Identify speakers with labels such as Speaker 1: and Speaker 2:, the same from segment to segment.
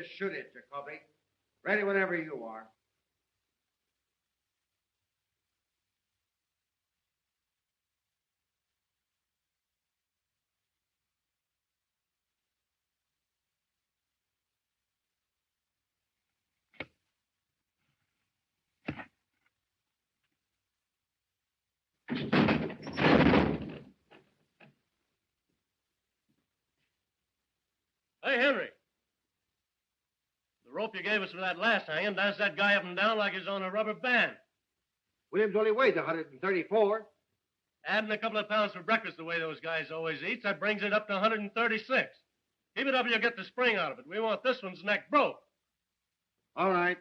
Speaker 1: to shoot it, Jacoby. Ready whenever you are.
Speaker 2: Hey, Henry. The rope you gave us for that last hanging danced that guy up and down like he's on a rubber band.
Speaker 1: Williams only weighs 134.
Speaker 2: Adding a couple of pounds for breakfast the way those guys always eat, that brings it up to 136. Keep it up and you'll get the spring out of it. We want this one's neck broke.
Speaker 1: All right.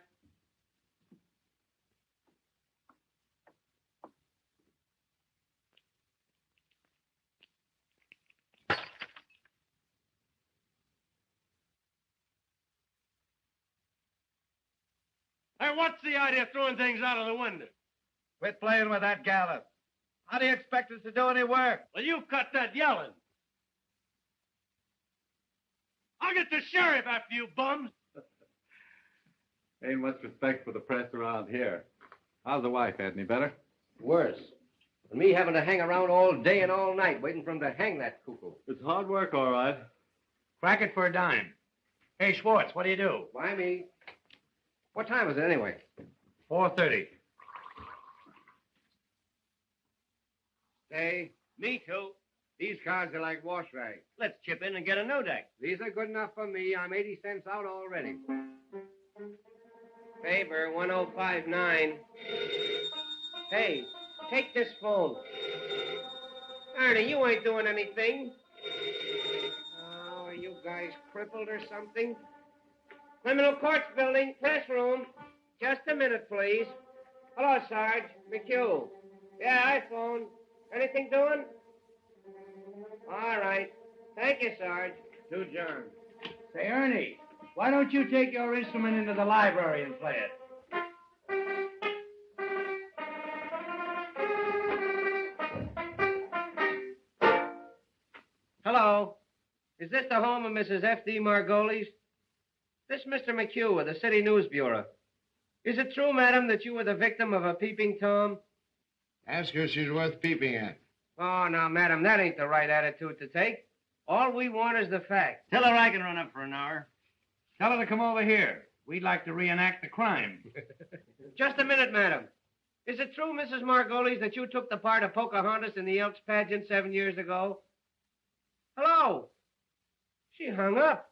Speaker 2: Hey, what's the idea of throwing things out of the window?
Speaker 3: Quit playing with that gallows. How do you expect us to do any work?
Speaker 2: Well, you cut that yelling. I'll get the sheriff after you bums.
Speaker 4: Ain't much respect for the press around here. How's the wife, any better?
Speaker 1: Worse. And me having to hang around all day and all night waiting for him to hang that cuckoo.
Speaker 4: It's hard work, all right.
Speaker 3: Crack it for a dime. Hey, Schwartz, what do you do?
Speaker 1: Why me? What time is it anyway?
Speaker 3: 4:30.
Speaker 1: Hey,
Speaker 2: Me too.
Speaker 1: these cards are like wash rags.
Speaker 2: Let's chip in and get a no deck.
Speaker 1: These are good enough for me. I'm 80 cents out already. Paper 1059. Hey, take this phone. Ernie, you ain't doing anything. Oh, are you guys crippled or something? Criminal Courts Building, press room. Just a minute, please. Hello, Sarge. McHugh. Yeah, iPhone. Anything doing? All right. Thank you, Sarge. To John.
Speaker 3: Say, Ernie, why don't you take your instrument into the library and play it?
Speaker 1: Hello. Is this the home of Mrs. F.D. Margolis? This Mr. McHugh of the City News Bureau. Is it true, madam, that you were the victim of a peeping Tom?
Speaker 5: Ask her if she's worth peeping at.
Speaker 1: Oh, now, madam, that ain't the right attitude to take. All we want is the facts.
Speaker 3: Tell her I can run up for an hour. Tell her to come over here. We'd like to reenact the crime.
Speaker 1: Just a minute, madam. Is it true, Mrs. Margolis, that you took the part of Pocahontas in the Elks pageant 7 years ago? Hello? She hung up.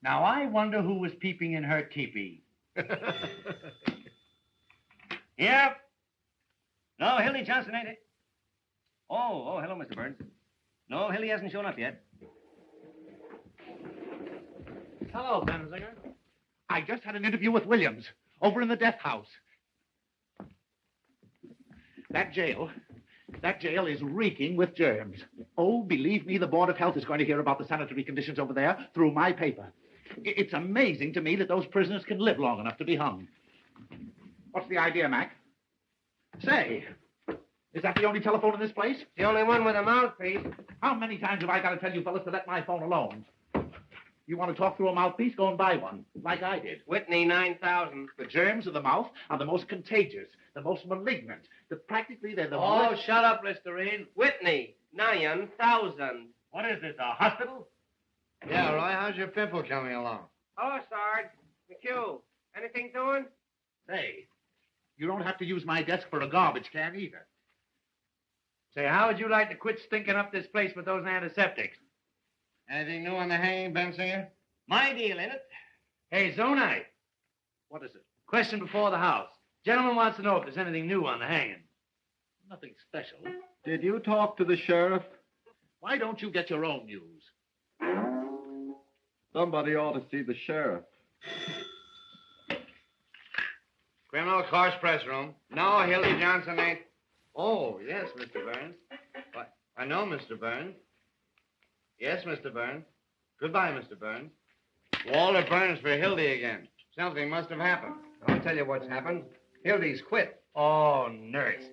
Speaker 3: Now, I wonder who was peeping in her teepee.
Speaker 6: Yep. No, Hildy Johnson, ain't it? Oh, hello, Mr. Burns. No, Hildy hasn't shown up yet.
Speaker 3: Hello, Benzinger.
Speaker 7: I just had an interview with Williams over in the death house. That jail is reeking with germs. Oh, believe me, the Board of Health is going to hear about the sanitary conditions over there through my paper. It's amazing to me that those prisoners can live long enough to be hung. What's the idea, Mac? Say, is that the only telephone in this place?
Speaker 1: The only one with a mouthpiece.
Speaker 7: How many times have I got to tell you fellas to let my phone alone? You want to talk through a mouthpiece? Go and buy one, like I did.
Speaker 1: Whitney, 9,000.
Speaker 7: The germs of the mouth are the most contagious, the most malignant. Practically, they're the
Speaker 1: Oh, shut up, Listerine. Whitney, 9,000.
Speaker 2: What is this, a hospital?
Speaker 5: Yeah, Roy, how's your pimple coming along?
Speaker 1: Hello, Sarge. McHugh. Anything doing?
Speaker 7: Say, you don't have to use my desk for a garbage can either.
Speaker 3: Say, how would you like to quit stinking up this place with those antiseptics?
Speaker 5: Anything new on the hanging, Bensinger?
Speaker 6: My deal, ain't it?
Speaker 3: Hey, Zonite.
Speaker 7: What is it?
Speaker 3: Question before the house. Gentleman wants to know if there's anything new on the hanging.
Speaker 7: Nothing special.
Speaker 4: Did you talk to the sheriff?
Speaker 7: Why don't you get your own news?
Speaker 4: Somebody ought to see the sheriff.
Speaker 5: Criminal Courts press room. No, Hildy Johnson ain't. Oh, yes, Mr. Burns. Why, I know, Mr. Burns. Yes, Mr. Burns. Goodbye, Mr. Burns. Walter Burns for Hildy again. Something must have happened.
Speaker 1: I'll tell you what's happened. Hildy's quit.
Speaker 3: Oh, nurse.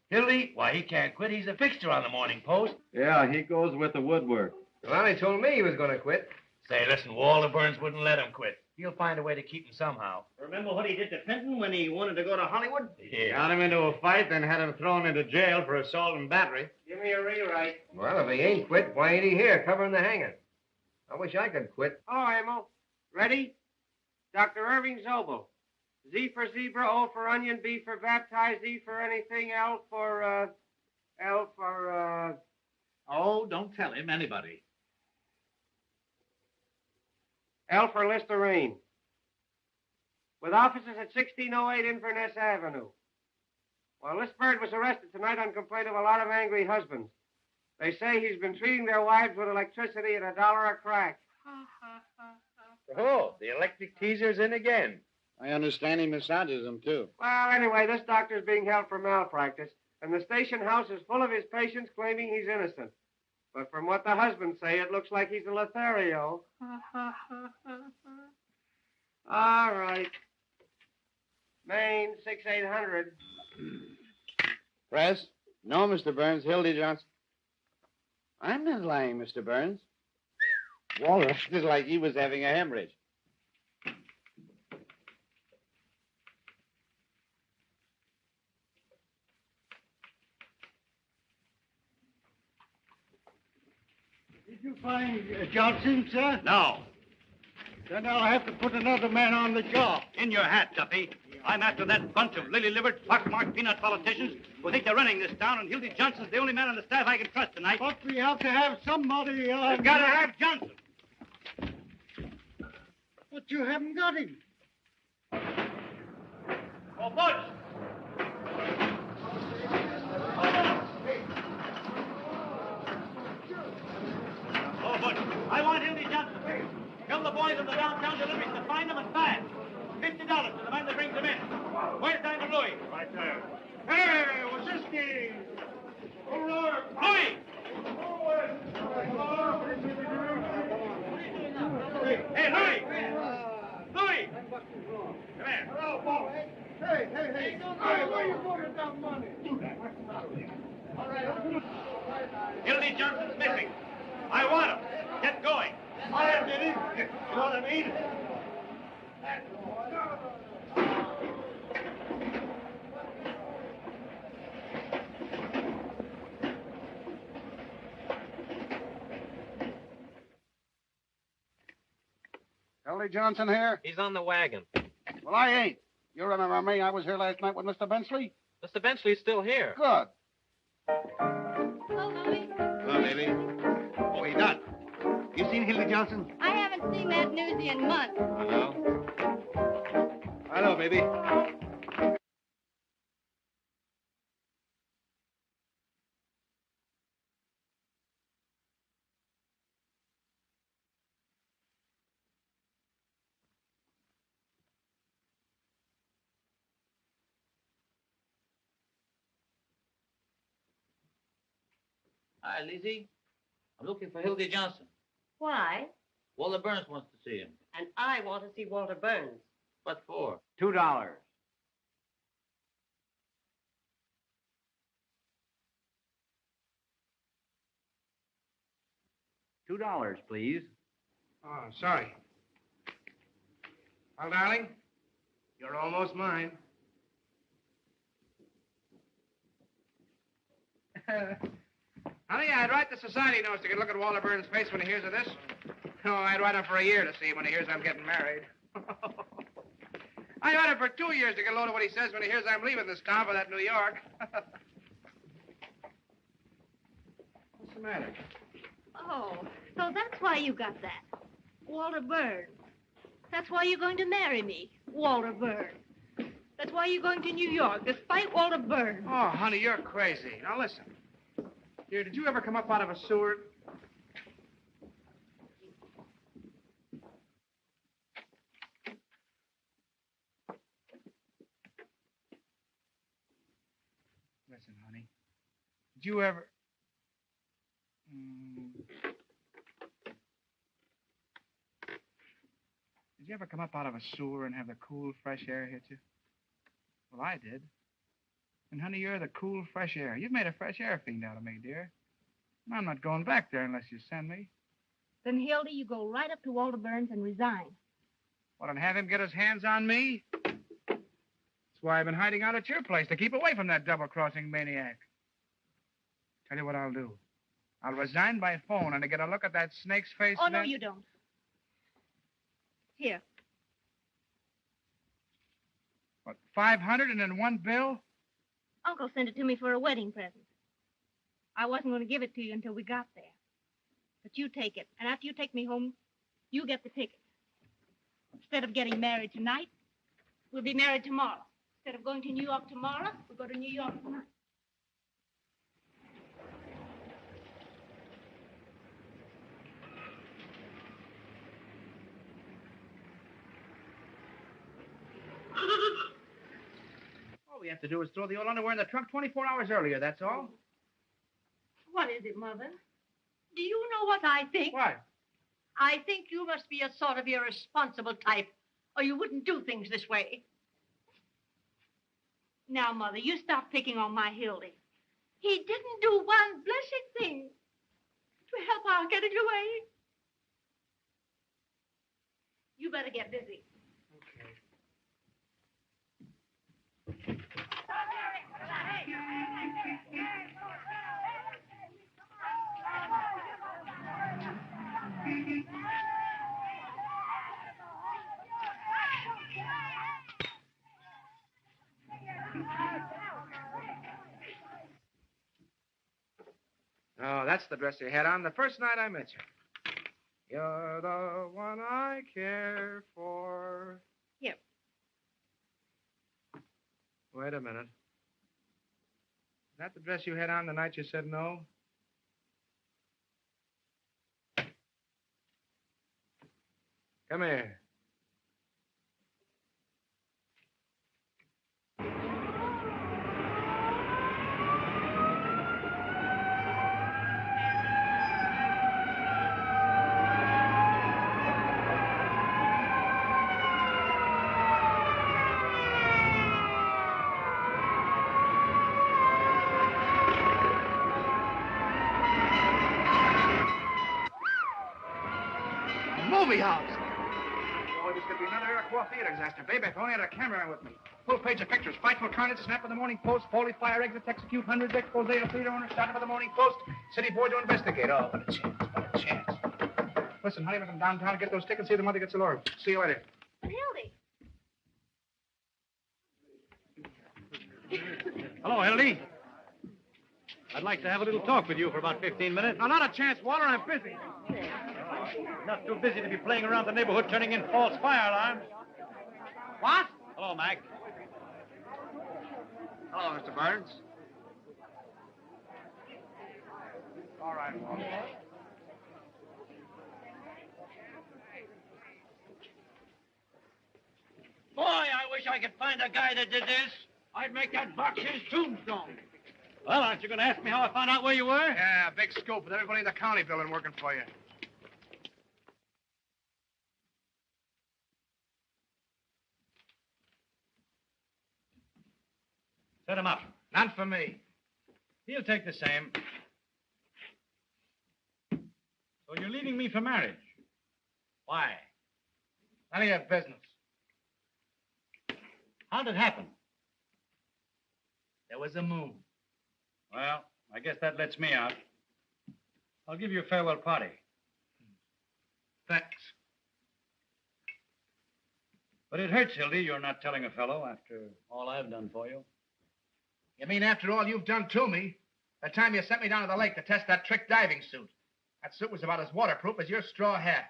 Speaker 3: Hildy? Why, he can't quit. He's a fixture on the Morning Post.
Speaker 4: Yeah, he goes with the woodwork.
Speaker 1: Well, he told me he was going to quit.
Speaker 3: Say, listen, Walter Burns wouldn't let him quit. He'll find a way to keep him somehow.
Speaker 6: Remember what he did to Fenton when he wanted to go to Hollywood?
Speaker 3: Yeah.
Speaker 5: Got him into a fight, then had him thrown into jail for assault and battery.
Speaker 1: Give me a rewrite.
Speaker 8: Well, if he ain't quit, why ain't he here covering the hanging? I wish I could quit.
Speaker 1: Hello, Emil. Ready? Dr. Irving Zobel. Z for zebra, O for onion, B for baptized, E for anything, L for,
Speaker 7: Oh, don't tell him, anybody.
Speaker 1: L for Listerine. With offices at 1608 Inverness Avenue. Well, this bird was arrested tonight on complaint of a lot of angry husbands. They say he's been treating their wives with electricity at $1 a crack.
Speaker 3: Oh, the electric teaser's in again.
Speaker 5: I understand he massages them, too.
Speaker 1: Well, anyway, this doctor's being held for malpractice, and the station house is full of his patients claiming he's innocent. But from what the husbands say, it looks like he's a Lothario. All right. Maine, 6800.
Speaker 5: Press? No, Mr. Burns. Hildy Johnson. I'm not lying, Mr. Burns. Walter acted like he was having a hemorrhage.
Speaker 9: Did you find Johnson, sir?
Speaker 6: No.
Speaker 9: Then I'll have to put another man on the job.
Speaker 6: In your hat, Duffy. I'm after that bunch of lily-livered, pockmarked peanut politicians who think they're running this town, and Hildy Johnson's the only man on the staff I can trust tonight.
Speaker 9: But we have to have somebody on.
Speaker 6: We've got to have Johnson.
Speaker 9: But you haven't got him.
Speaker 6: Oh, Butch! Oh, Butch, I want Hildy Johnson. Tell the boys of the downtown deliveries to find them and fast. $50 to the man that brings them in. Where's Diamond Louis? Right there.
Speaker 9: Hey, what's this game?
Speaker 6: Louis! Hey, Louis! Louis! Come here.
Speaker 9: Hello, boss. Hey. Hey, where you putting that money?
Speaker 6: Hildy Johnson's missing. I want him. Get going.
Speaker 9: I did it. You know what I mean?
Speaker 10: Hildy Johnson here?
Speaker 8: He's on the wagon.
Speaker 10: Well, I ain't. You remember me? I was here last night with Mr. Benchley.
Speaker 8: Mr. Benchley's still here.
Speaker 10: Good.
Speaker 11: Hello, Louie.
Speaker 5: Hello, lady.
Speaker 10: Oh, he done. You seen Hildy Johnson?
Speaker 11: I haven't seen that newsie in months.
Speaker 5: Hello?
Speaker 10: Hello, baby.
Speaker 12: Hi, Lizzie. I'm looking for Hildy Johnson.
Speaker 11: Why?
Speaker 12: Walter Burns wants to see him.
Speaker 11: And I want to see Walter Burns.
Speaker 12: What for?
Speaker 3: $2. $2, please.
Speaker 1: Oh, sorry. Well, darling, you're almost mine. Honey, I'd write the society notes to get a look at Walter Burns' face when he hears of this. Oh, I'd write him for a year to see him when he hears I'm getting married. I'd write him for 2 years to get a load of what he says when he hears I'm leaving this town for that New York. What's the matter?
Speaker 11: Oh, so that's why you got that. Walter Burns. That's why you're going to marry me, Walter Burns. That's why you're going to New York, despite Walter Burns.
Speaker 1: Oh, honey, you're crazy. Now, listen. Dear, did you ever come up out of a sewer? Listen, honey. Did you ever... Did you ever come up out of a sewer and have the cool, fresh air hit you? Well, I did. And, honey, you're the cool, fresh air. You've made a fresh air fiend out of me, dear. And I'm not going back there unless you send me.
Speaker 11: Then, Hildy, you go right up to Walter Burns and resign.
Speaker 10: Well, and have him get his hands on me? That's why I've been hiding out at your place, to keep away from that double-crossing maniac. Tell you what I'll do. I'll resign by phone and to get a look at that snake's face.
Speaker 11: Oh, no, you don't. Here.
Speaker 10: What, 500 and in one bill?
Speaker 11: Uncle sent it to me for a wedding present. I wasn't going to give it to you until we got there. But you take it, and after you take me home, you get the ticket. Instead of getting married tonight, we'll be married tomorrow. Instead of going to New York tomorrow, we'll go to New York tonight.
Speaker 10: All we have to do is throw the old underwear in the trunk 24 hours earlier, that's all.
Speaker 13: What is it, Mother? Do you know what I think?
Speaker 10: What?
Speaker 13: I think you must be a sort of irresponsible type, or you wouldn't do things this way.
Speaker 11: Now, Mother, you stop picking on my Hildy.
Speaker 13: He didn't do one blessed thing to help our getting away.
Speaker 11: You better get busy.
Speaker 10: Oh, that's the dress you had on the first night I met you. You're the one I care for.
Speaker 11: Here.
Speaker 10: Wait a minute. Is that the dress you had on the night you said no? Come here. Movie house. Boy, this could be another Iroquois theater disaster. Baby, if I only had a camera with me. Full page of pictures. Frightful carnage, snap of the Morning Post, Foley fire exits, execute hundreds, expose of theater owner, startup of the Morning Post, city boy to investigate. Oh, what a chance, what a chance. Listen, honey, I'm downtown to get those tickets, see if the mother gets a lure. See you later.
Speaker 11: But Hildy.
Speaker 2: Hello, Hildy. I'd like to have a little talk with you for about 15 minutes.
Speaker 10: No, not a chance, Walter. I'm busy.
Speaker 2: Not too busy to be playing around the neighborhood turning in false fire alarms.
Speaker 10: What?
Speaker 2: Hello, Mac.
Speaker 5: Hello, Mr. Burns.
Speaker 10: All right, Walter.
Speaker 12: Boy, I wish I could find a guy that did this. I'd make that box his tombstone.
Speaker 2: Well, aren't you going to ask me how I found out where you were?
Speaker 10: Yeah, big scoop with everybody in the county building working for you.
Speaker 2: Set him up.
Speaker 10: Not for me.
Speaker 2: He'll take the same. So you're leaving me for marriage. Why?
Speaker 10: None of your business.
Speaker 2: How'd it happen?
Speaker 10: There was a move.
Speaker 2: Well, I guess that lets me out. I'll give you a farewell party.
Speaker 10: Thanks.
Speaker 2: But it hurts, Hildy, you're not telling a fellow after all I've done for you.
Speaker 10: You mean after all you've done to me? The time you sent me down to the lake to test that trick diving suit. That suit was about as waterproof as your straw hat.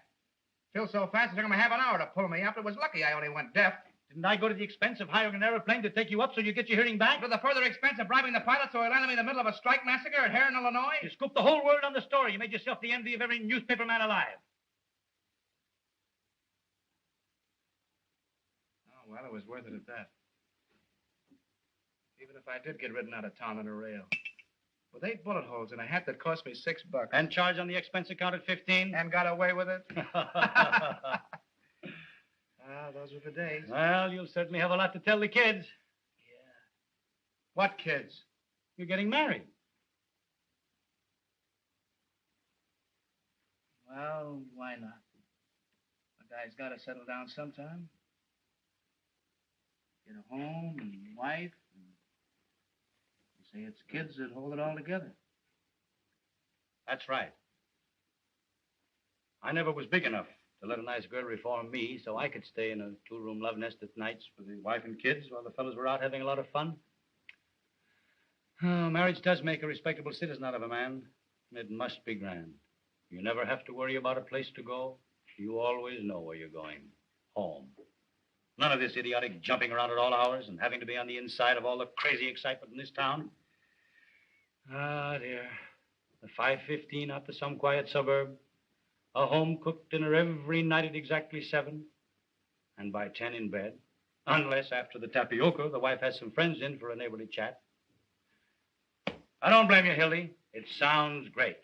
Speaker 10: Filled so fast it took him a half an hour to pull me up. It was lucky I only went deaf.
Speaker 2: Didn't I go to the expense of hiring an airplane to take you up so you get your hearing back?
Speaker 10: To the further expense of bribing the pilot so he landed me in the middle of a strike massacre at Heron, Illinois?
Speaker 2: You scooped the whole world on the story. You made yourself the envy of every newspaper man alive.
Speaker 10: Oh, well, it was worth it at that. Even if I did get ridden out of town on a rail. With 8 bullet holes in a hat that cost me $6.
Speaker 2: And charged on the expense account at 15?
Speaker 10: And got away with it? Those were the days.
Speaker 2: Well, you'll certainly have a lot to tell the kids.
Speaker 10: Yeah. What kids?
Speaker 2: You're getting married.
Speaker 10: Well, why not? A guy's got to settle down sometime. Get a home and wife. And you say it's kids that hold it all together.
Speaker 6: That's right. I never was big enough to let a nice girl reform me so I could stay in a two-room love nest at nights with the wife and kids while the fellas were out having a lot of fun. Oh, marriage does make a respectable citizen out of a man. It must be grand. You never have to worry about a place to go. You always know where you're going. Home. None of this idiotic jumping around at all hours and having to be on the inside of all the crazy excitement in this town. Ah, dear. The 5:15 out to some quiet suburb. A home-cooked dinner every night at exactly 7. And by 10 in bed. Unless after the tapioca, the wife has some friends in for a neighborly chat. I don't blame you, Hildy. It sounds great.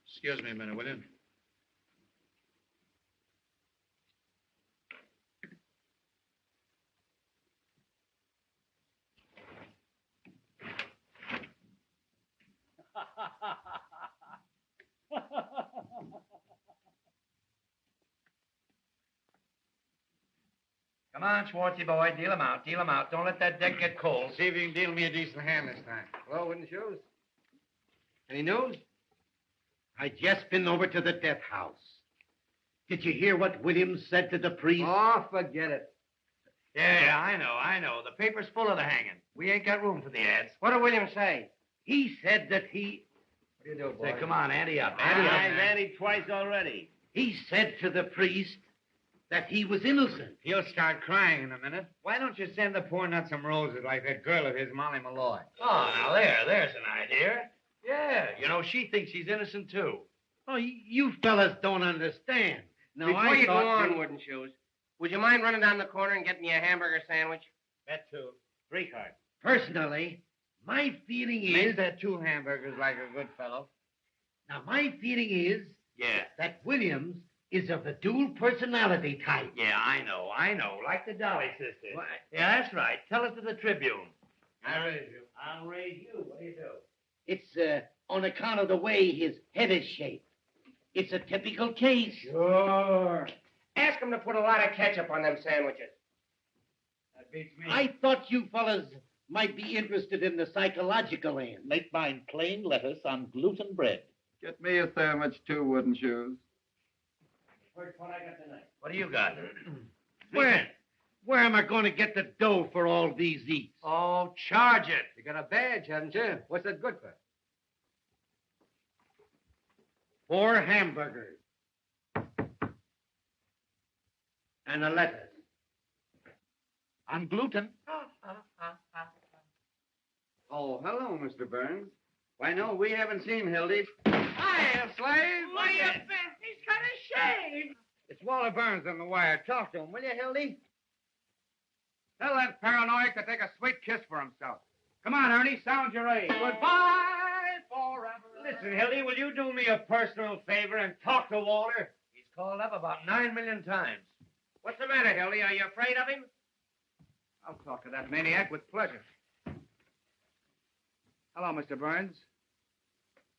Speaker 10: Excuse me a minute, will you?
Speaker 3: Come on, Schwartzy boy, deal him out, deal him out. Don't let that deck get cold.
Speaker 5: See if you can deal me a decent hand this time.
Speaker 8: Hello, wooden shoes. Any news?
Speaker 7: I just been over to the death house. Did you hear what Williams said to the priest?
Speaker 8: Oh, forget it.
Speaker 3: Yeah, I know. The paper's full of the hanging. We ain't got room for the ads.
Speaker 8: What did Williams say?
Speaker 7: He said that he...
Speaker 8: What do you do, boy?
Speaker 7: Say, come on, ante up, ante up.
Speaker 3: I've anted twice already.
Speaker 7: He said to the priest that he was innocent.
Speaker 5: He'll start crying in a minute. Why don't you send the poor nut some roses like that girl of his, Molly Malloy?
Speaker 3: Oh, now there's an idea. Yeah, you know, she thinks he's innocent, too.
Speaker 7: Oh, you fellas don't understand. No,
Speaker 8: Before you go on,
Speaker 7: you...
Speaker 8: wooden shoes, would you mind running down the corner and getting me a hamburger sandwich?
Speaker 3: That, too. 3 cards.
Speaker 7: Personally, my feeling
Speaker 5: Make
Speaker 7: is...
Speaker 5: that 2 hamburgers like a good fellow.
Speaker 7: Now, my feeling is...
Speaker 3: Yeah.
Speaker 7: That Williams is of the dual personality type.
Speaker 3: Yeah, I know. Like the Dolly sisters. What? Yeah, that's right. Tell it to the Tribune.
Speaker 5: I'll raise you.
Speaker 3: I'll raise you. What do you do?
Speaker 7: It's on account of the way his head is shaped. It's a typical case.
Speaker 3: Sure.
Speaker 8: Ask him to put a lot of ketchup on them sandwiches.
Speaker 3: That beats me.
Speaker 7: I thought you fellas might be interested in the psychological end.
Speaker 14: Make mine plain lettuce on gluten bread.
Speaker 15: Get me a sandwich, too, wooden shoes.
Speaker 3: First one I got tonight. What do you got?
Speaker 7: Where am I going to get the dough for all these eats?
Speaker 3: Oh, charge it.
Speaker 8: You got a badge, haven't you? What's that good for?
Speaker 7: 4 hamburgers. And a lettuce.
Speaker 14: On gluten.
Speaker 5: Oh, hello, Mr. Burns. Why, no, we haven't seen Hildy.
Speaker 9: Hiya, Slade.
Speaker 5: What do you
Speaker 9: think? He's got a shave.
Speaker 5: It's Walter Burns on the wire. Talk to him, will you, Hildy?
Speaker 10: Tell that paranoiac to take a sweet kiss for himself. Come on, Ernie, sound your age. Goodbye forever.
Speaker 3: Listen, Hildy, will you do me a personal favor and talk to Walter? He's called up about 9 million times.
Speaker 8: What's the matter, Hildy? Are you afraid of him?
Speaker 10: I'll talk to that maniac with pleasure. Hello, Mr. Burns.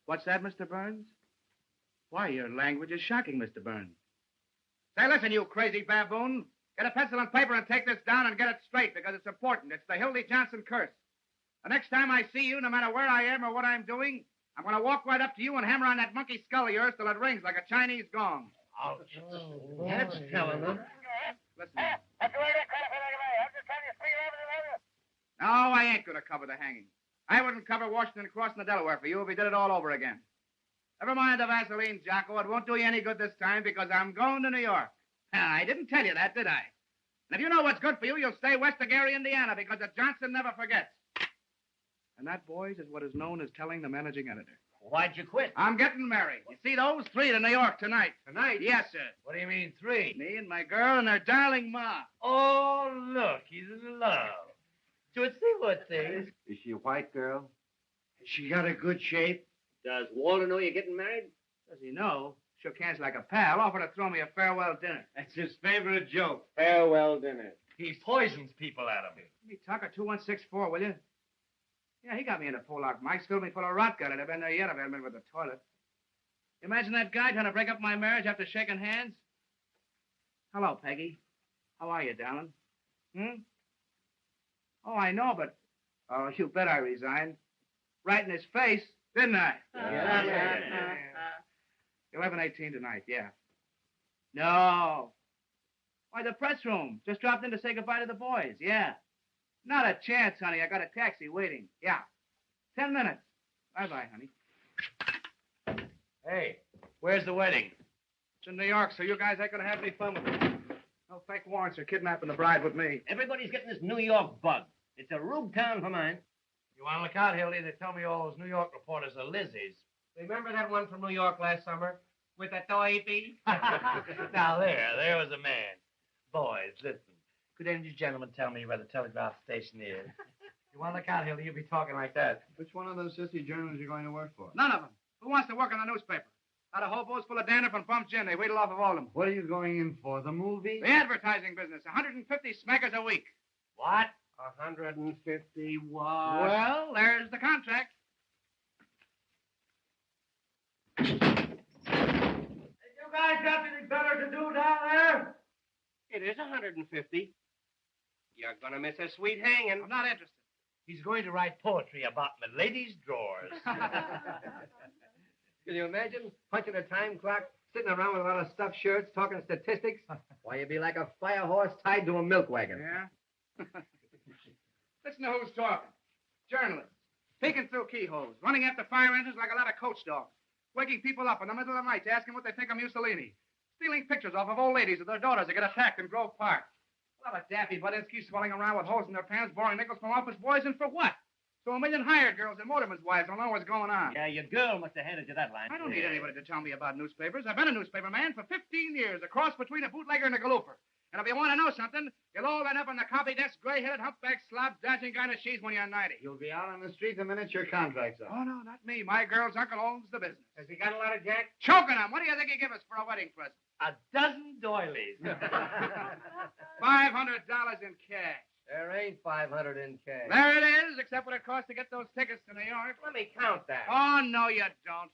Speaker 10: What's that, Mr. Burns? Why, your language is shocking, Mr. Burns. Say, listen, you crazy baboon. Get a pencil and paper and take this down and get it straight, because it's important. It's the Hildy Johnson curse. The next time I see you, no matter where I am or what I'm doing, I'm going to walk right up to you and hammer on that monkey skull of yours till it rings like a Chinese gong.
Speaker 3: Oh, that's telling them.
Speaker 10: Listen. No, I ain't going to cover the hanging. I wouldn't cover Washington crossing the Delaware for you if he did it all over again. Never mind the Vaseline, Jocko. It won't do you any good this time because I'm going to New York. I didn't tell you that, did I? And if you know what's good for you, you'll stay west of Gary, Indiana, because the Johnson never forgets. And that, boys, is what is known as telling the managing editor.
Speaker 3: Why'd you quit?
Speaker 10: I'm getting married. You see those 3 to New York tonight.
Speaker 3: Tonight?
Speaker 10: Yes, sir.
Speaker 3: What do you mean, 3?
Speaker 10: Me and my girl and her darling ma.
Speaker 3: Oh, look, he's in love. So see what things.
Speaker 15: Is she a white girl?
Speaker 7: She got a good shape.
Speaker 8: Does Walter know you're getting married?
Speaker 10: Does he know? Shook hands like a pal. Offered to throw me a farewell dinner.
Speaker 3: That's his favorite joke.
Speaker 8: Farewell dinner.
Speaker 3: He poisons people out of him.
Speaker 10: Give me Tucker 2164, will you? Yeah, he got me in a Polak. Mike's filled me full of rot gut. I'd have been there yet if I hadn't been with the toilet. Imagine that guy trying to break up my marriage after shaking hands. Hello, Peggy. How are you, darling? Oh, I know, but... Oh, you bet I resigned. Right in his face, didn't I? Yeah. 11:18 tonight, yeah. No. Why, the press room. Just dropped in to say goodbye to the boys, yeah. Not a chance, honey. I got a taxi waiting. Yeah. 10 minutes. Bye-bye, honey.
Speaker 3: Hey, where's the wedding?
Speaker 10: It's in New York, so you guys ain't gonna have any fun with it. No fake warrants or kidnapping the bride with me.
Speaker 8: Everybody's getting this New York bug. It's a rube town for mine.
Speaker 3: You want to look out, Hildy? They tell me all those New York reporters are Lizzies.
Speaker 1: Remember that one from New York last summer? With the toy bee?
Speaker 3: Now, there was a man. Boys, listen. Could any of you gentlemen tell me where the telegraph station is? You want to look out, Hildy? You'll be talking like that.
Speaker 15: Which one of those sissy journals are you going to work for?
Speaker 10: None of them. Who wants to work on the newspaper? Out of hobos full of dandruff and bum gin. They wheedle off of all of them.
Speaker 15: What are you going in for, the movie?
Speaker 10: The advertising business. 150 smackers a week.
Speaker 3: What?
Speaker 1: 150 what?
Speaker 10: Well, there's the contract.
Speaker 1: You guys got anything better to do down there? It is 150. You're gonna miss a sweet hanging.
Speaker 10: I'm not interested.
Speaker 3: He's going to write poetry about my lady's drawers.
Speaker 8: Can you imagine punching a time clock, sitting around with a lot of stuffed shirts, talking statistics? Why, you'd be like a fire horse tied to a milk wagon.
Speaker 10: Yeah? Listen to who's talking. Journalists. Peeking through keyholes. Running after fire engines like a lot of coach dogs. Waking people up in the middle of the night to ask them what they think of Mussolini. Stealing pictures off of old ladies of their daughters that get attacked in Grove Park. A lot of daffy butt-inskis swelling around with holes in their pants, borrowing nickels from office boys, and for what? So a million hired girls and motormen's wives don't know what's going on.
Speaker 8: Yeah, your girl must have handed you that line.
Speaker 10: I don't need anybody to tell me about newspapers. I've been a newspaper man for 15 years, a cross between a bootlegger and a galooper. And if you want to know something, you'll all end up on the copy desk, gray-headed, humpback, slob-dodging kind of she's when you're 90.
Speaker 5: You'll be out on the street the minute your contract's up.
Speaker 10: Oh, no, not me. My girl's uncle owns the business.
Speaker 1: Has he got a lot of jack?
Speaker 10: Choking him. What do you think he'd give us for a wedding present?
Speaker 3: A dozen doilies.
Speaker 10: $500 in cash.
Speaker 8: There ain't 500 in cash.
Speaker 10: There it is, except what it costs to get those tickets to New York.
Speaker 1: Let me count that.
Speaker 10: Oh, no, you don't.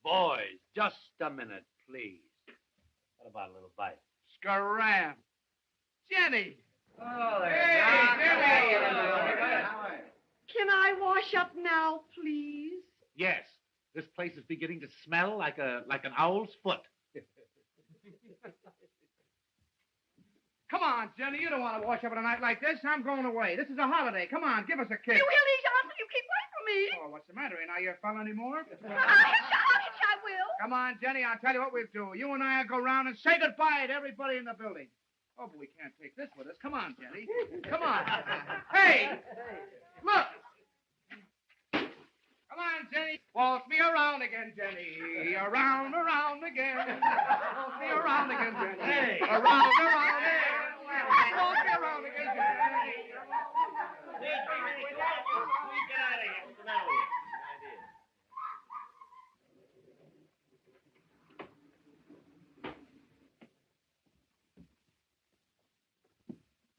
Speaker 3: Boys, just a minute, please. What about a little bite?
Speaker 10: Scram. Jenny.
Speaker 1: Oh,
Speaker 10: Hey, Jenny.
Speaker 13: Can I wash up now, please?
Speaker 7: Yes. This place is beginning to smell like an owl's foot.
Speaker 10: Come on, Jenny. You don't want to wash up on a night like this. I'm going away. This is a holiday. Come on, give us a kiss.
Speaker 13: You Hildy Johnson, you keep away from me.
Speaker 10: Oh, what's the matter? Ain't I your fella anymore?
Speaker 13: I will.
Speaker 10: Come on, Jenny. I'll tell you what we'll do. You and I will go round and say goodbye to everybody in the building. Oh, but we can't take this with us. Come on, Jenny. Come on. Hey, look. Come on, Jenny. Waltz me around again, Jenny. Around again. Waltz me around again, Jenny.
Speaker 3: Hey.
Speaker 10: Around again. Waltz me around again, Jenny.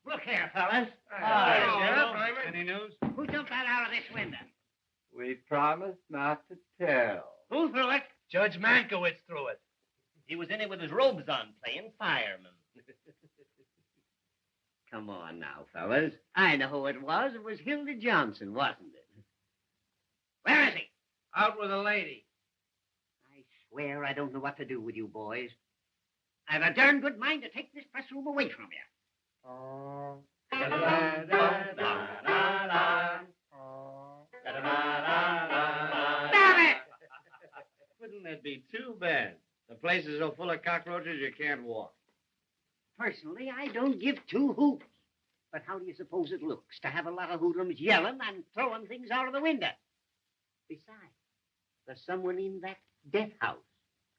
Speaker 8: Look here, fellas.
Speaker 3: Sheriff. Any news?
Speaker 8: Who jumped that out of this window?
Speaker 15: We promised not to tell.
Speaker 8: Who threw it?
Speaker 3: Judge Mankiewicz threw it.
Speaker 8: He was in it with his robes on, playing fireman. Come on now, fellas. I know who it was. It was Hildy Johnson, wasn't it? Where is he?
Speaker 1: Out with a lady.
Speaker 8: I swear I don't know what to do with you boys. I've a darn good mind to take this press room away from you.
Speaker 1: Oh.
Speaker 8: Damn it!
Speaker 5: Wouldn't that be too bad? The place is so full of cockroaches you can't walk.
Speaker 8: Personally, I don't give two hoots. But how do you suppose it looks to have a lot of hoodlums yelling and throwing things out of the window? Besides, there's someone in that death house.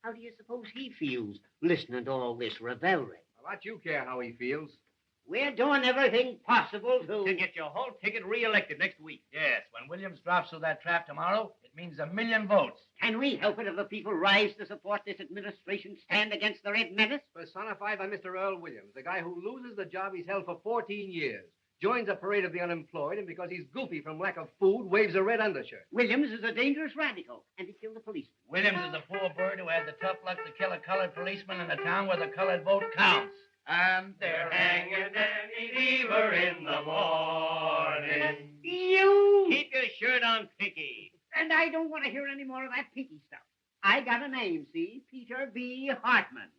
Speaker 8: How do you suppose he feels listening to all this revelry?
Speaker 5: What you care how he feels?
Speaker 8: We're doing everything possible
Speaker 3: To get your whole ticket reelected next week. Yes, when Williams drops through that trap tomorrow, it means 1 million votes.
Speaker 8: Can we help it if the people rise to support this administration, stand against the Red Menace? Personified by Mr. Earl Williams, the guy who loses the job he's held for 14 years.
Speaker 16: joins a parade of the unemployed, and because he's goofy from lack of food, waves a red undershirt.
Speaker 8: Williams is a dangerous radical, and he killed a policeman.
Speaker 3: Williams is a poor bird who had the tough luck to kill a colored policeman in a town where the colored vote counts. And they're hanging Danny Deaver in the morning.
Speaker 8: You!
Speaker 12: Keep your shirt on, Pinky.
Speaker 8: And I don't want to hear any more of that pinky stuff. I got a name, see? Peter B. Hartman.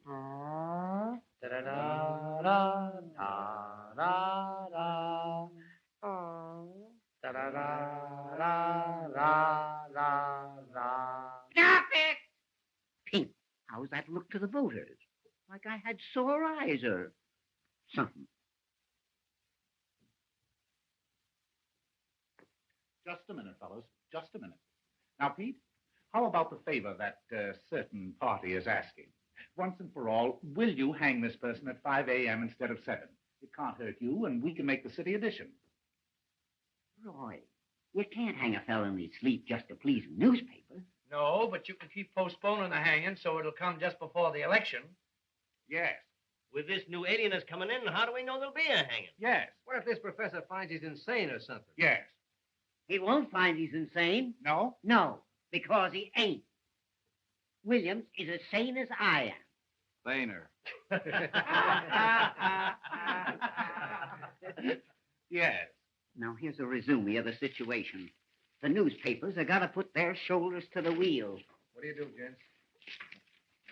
Speaker 8: Stop it! Pink, how's that look to the voters? Like I had sore eyes or something.
Speaker 7: Just a minute, fellows. Just a minute. Now, Pete, how about the favor that certain party is asking? Once and for all, will you hang this person at 5 a.m. instead of 7? It can't hurt you, and we can make the city edition.
Speaker 8: Roy, you can't hang a fellow in his sleep just to please a newspaper.
Speaker 3: No, but you can keep postponing the hanging so it'll come just before the election.
Speaker 7: Yes.
Speaker 12: With this new alienist coming in, how do we know there'll be a hanging?
Speaker 7: Yes.
Speaker 16: What if this professor finds he's insane or something?
Speaker 7: Yes.
Speaker 8: He won't find he's insane.
Speaker 7: No?
Speaker 8: No, because he ain't. Williams is as sane as I am.
Speaker 4: Saner.
Speaker 7: Yes.
Speaker 8: Now, here's a resume of the situation. The newspapers have got to put their shoulders to the wheel.
Speaker 16: What do you do, gents?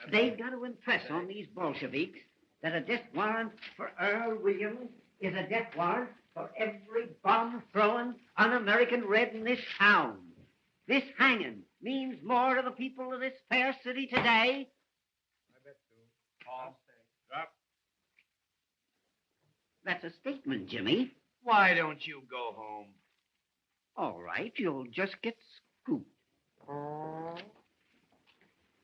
Speaker 8: They've got to impress on these Bolsheviks that a death warrant for Earl Williams is a death warrant for every bomb-throwing un-American red in this town. This hanging means more to the people of this fair city today.
Speaker 16: I bet so. I'll stay.
Speaker 3: Drop.
Speaker 8: That's a statement, Jimmy.
Speaker 3: Why don't you go home?
Speaker 8: All right, you'll just get scooped.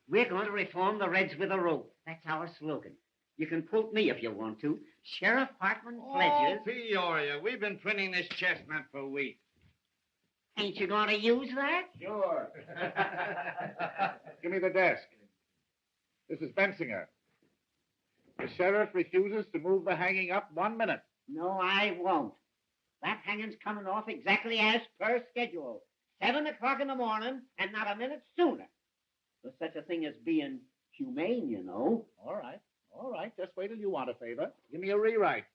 Speaker 8: We're going to reform the Reds with a rope. That's our slogan. You can quote me if you want to. Sheriff Hartman pledges...
Speaker 5: Oh, Peoria, we've been printing this chestnut for weeks.
Speaker 8: Ain't you going to use that?
Speaker 7: Sure. Give me the desk. This is Bensinger. The sheriff refuses to move the hanging up 1 minute.
Speaker 8: No, I won't. That hanging's coming off exactly as per schedule. 7 o'clock in the morning, and not a minute sooner. There's such a thing as being humane, you know.
Speaker 7: All right. All right. Just wait till you want a favor. Give me a rewrite.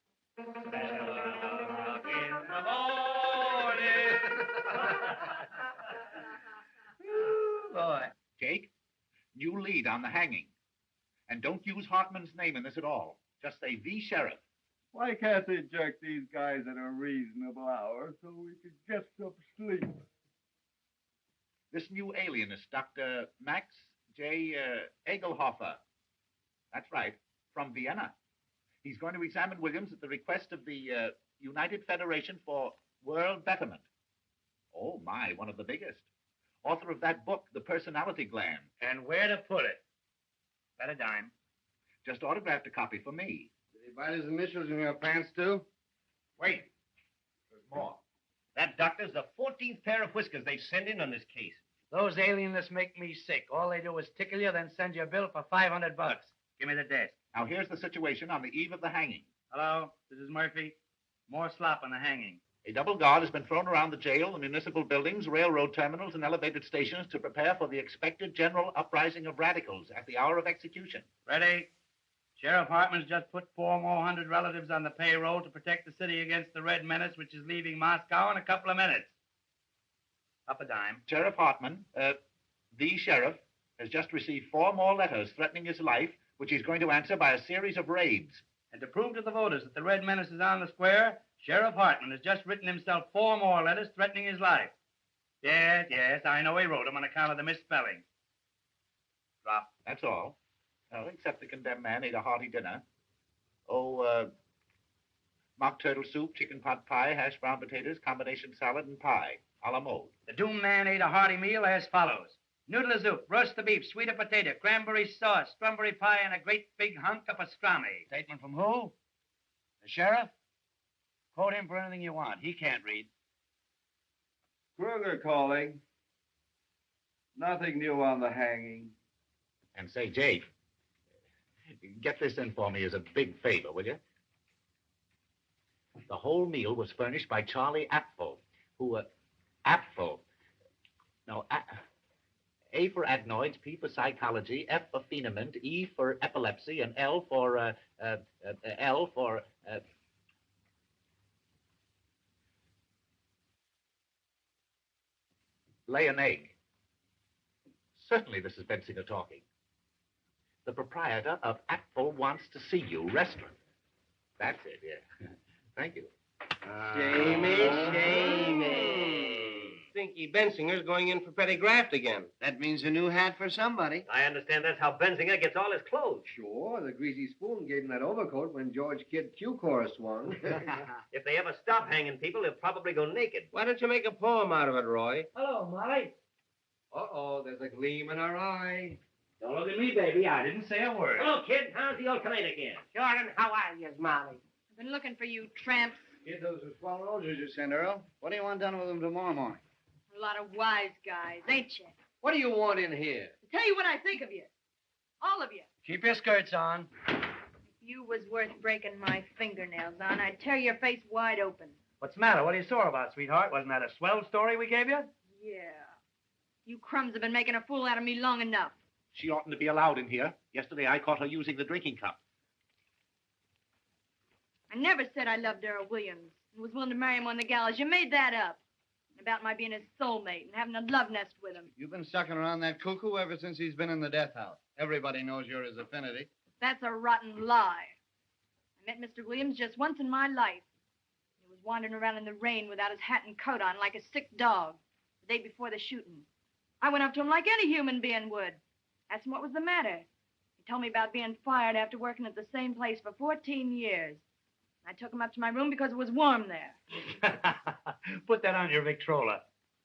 Speaker 3: Boy.
Speaker 7: Jake, you lead on the hanging. And don't use Hartman's name in this at all. Just say the sheriff.
Speaker 15: Why can't they jerk these guys at a reasonable hour so we could get some sleep?
Speaker 7: This new alienist, Dr. Max J. Egelhofer. That's right, from Vienna. He's going to examine Williams at the request of the United Federation for World Betterment. Oh, my, one of the biggest. Author of that book, The Personality Gland.
Speaker 3: And where to put it? Bet a dime.
Speaker 7: Just autographed a copy for me.
Speaker 5: Did he bite his initials in your pants, too?
Speaker 12: Wait. There's more. That doctor's the 14th pair of whiskers they've sent in on this case.
Speaker 3: Those alienists make me sick. All they do is tickle you, then send you a bill for $500. Give me the desk.
Speaker 7: Now, here's the situation on the eve of the hanging.
Speaker 3: Hello, this is Murphy. More slop on the hanging.
Speaker 7: A double guard has been thrown around the jail, the municipal buildings, railroad terminals, and elevated stations to prepare for the expected general uprising of radicals at the hour of execution.
Speaker 3: Ready? Sheriff Hartman's just put 4 more hundred relatives on the payroll to protect the city against the Red Menace, which is leaving Moscow in a couple of minutes. Up a dime.
Speaker 7: Sheriff Hartman, the sheriff, has just received 4 more letters threatening his life, which he's going to answer by a series of raids.
Speaker 3: And to prove to the voters that the Red Menace is on the square, Sheriff Hartman has just written himself 4 more letters threatening his life. Yes, I know he wrote them on account of the misspelling. Drop.
Speaker 7: That's all. Oh, except the condemned man ate a hearty dinner. Mock turtle soup, chicken pot pie, hash brown potatoes, combination salad, and pie, a la mode.
Speaker 3: The doomed man ate a hearty meal as follows. Noodle soup, roast the beef, sweet potato, cranberry sauce, strawberry pie, and a great big hunk of pastrami. Statement from who? The sheriff? Quote him for anything you want. He can't read.
Speaker 15: Kruger calling. Nothing new on the hanging.
Speaker 7: And say, Jake, get this in for me as a big favor, will you? The whole meal was furnished by Charlie Apfel, who, Apfel. No, A for adenoids, P for psychology, F for phenomenon, E for epilepsy, and L for, lay an egg. Certainly this is Bensinger talking. The proprietor of Apfel Wants to See You restaurant. That's it, yeah. Thank you.
Speaker 1: Shamey. Stinky Bensinger's going in for petty graft again.
Speaker 5: That means a new hat for somebody.
Speaker 12: I understand that's how Benzinger gets all his clothes.
Speaker 16: Sure, the greasy spoon gave him that overcoat when George Kidd Q-Corps swung.
Speaker 12: If they ever stop hanging people, they'll probably go naked.
Speaker 1: Why don't you make a poem out of it, Roy?
Speaker 3: Hello, Molly.
Speaker 16: Uh-oh, there's a gleam in her eye.
Speaker 3: Don't look at me, baby. I didn't say a word.
Speaker 12: Hello, kid. How's the old Canadian again?
Speaker 1: Jordan, how are you, Molly?
Speaker 11: I've been looking for you, tramps.
Speaker 5: Kid, those are swell roses you sent, Earl. What do you want done with them tomorrow morning?
Speaker 11: A lot of wise guys, ain't you?
Speaker 16: What do you want in here?
Speaker 11: Tell you what I think of you. All of you.
Speaker 3: Keep your skirts on.
Speaker 11: If you was worth breaking my fingernails on, I'd tear your face wide open.
Speaker 3: What's the matter? What are you sore about, sweetheart? Wasn't that a swell story we gave you?
Speaker 11: Yeah. You crumbs have been making a fool out of me long enough.
Speaker 7: She oughtn't to be allowed in here. Yesterday I caught her using the drinking cup.
Speaker 11: I never said I loved Earl Williams and was willing to marry him on the gallows. You made that up. About my being his soulmate and having a love nest with him.
Speaker 5: You've been sucking around that cuckoo ever since he's been in the death house. Everybody knows you're his affinity.
Speaker 11: That's a rotten lie. I met Mr. Williams just once in my life. He was wandering around in the rain without his hat and coat on like a sick dog the day before the shooting. I went up to him like any human being would. Asked him what was the matter. He told me about being fired after working at the same place for 14 years. I took him up to my room because it was warm there.
Speaker 3: Put that on your Victrola.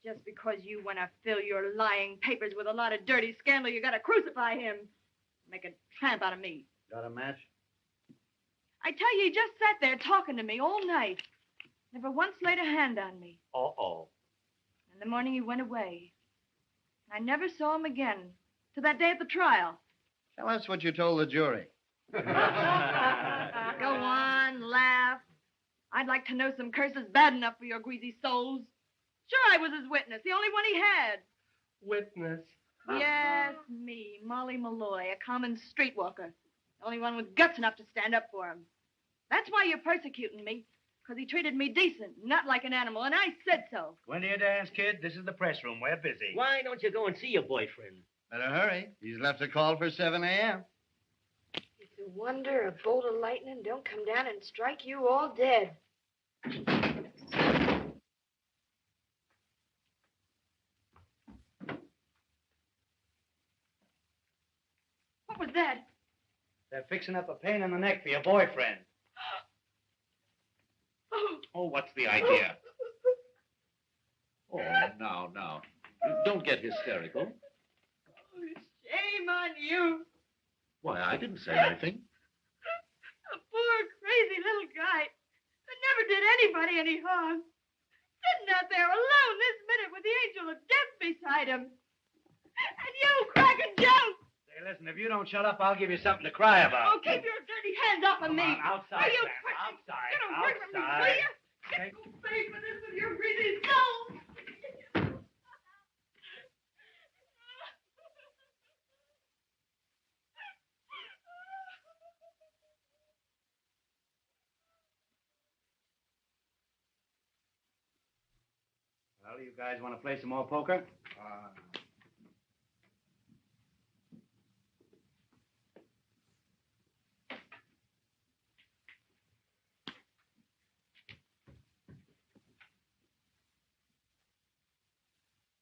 Speaker 11: Just because you want to fill your lying papers with a lot of dirty scandal, you got to crucify him. Make a tramp out of me.
Speaker 5: Got a match?
Speaker 11: I tell you, he just sat there talking to me all night. Never once laid a hand on me.
Speaker 3: Uh-oh.
Speaker 11: In the morning, he went away. I never saw him again to that day at the trial.
Speaker 5: Tell us what you told the jury.
Speaker 11: Go on, laugh. I'd like to know some curses bad enough for your greasy souls. Sure, I was his witness, the only one he had.
Speaker 1: Witness.
Speaker 11: Yes, me, Molly Malloy, a common streetwalker. The only one with guts enough to stand up for him. That's why you're persecuting me, because he treated me decent, not like an animal, and I said so.
Speaker 3: Go into your dance, kid. This is the press room. We're busy.
Speaker 12: Why don't you go and see your boyfriend?
Speaker 5: Better hurry. He's left a call for 7 a.m.
Speaker 11: It's a wonder a bolt of lightning don't come down and strike you all dead. What was that?
Speaker 3: They're fixing up a pain in the neck for your boyfriend.
Speaker 7: Oh, what's the idea? Oh, now. Don't get hysterical.
Speaker 11: Shame on you.
Speaker 7: Why, I didn't say anything.
Speaker 11: A poor, crazy little guy that never did anybody any harm. Sitting out there alone this minute with the angel of death beside him. And you cracking jokes.
Speaker 3: Hey, listen, if you don't shut up, I'll give you something to cry about.
Speaker 11: Oh, keep your dirty hands off of me.
Speaker 3: Come on, outside,
Speaker 11: Are you
Speaker 3: Sam,
Speaker 11: crazy?
Speaker 3: outside,
Speaker 11: Get away from me,
Speaker 3: outside.
Speaker 11: will you? Get away from this with your greasy soul.
Speaker 3: Well, you guys want to play some more poker?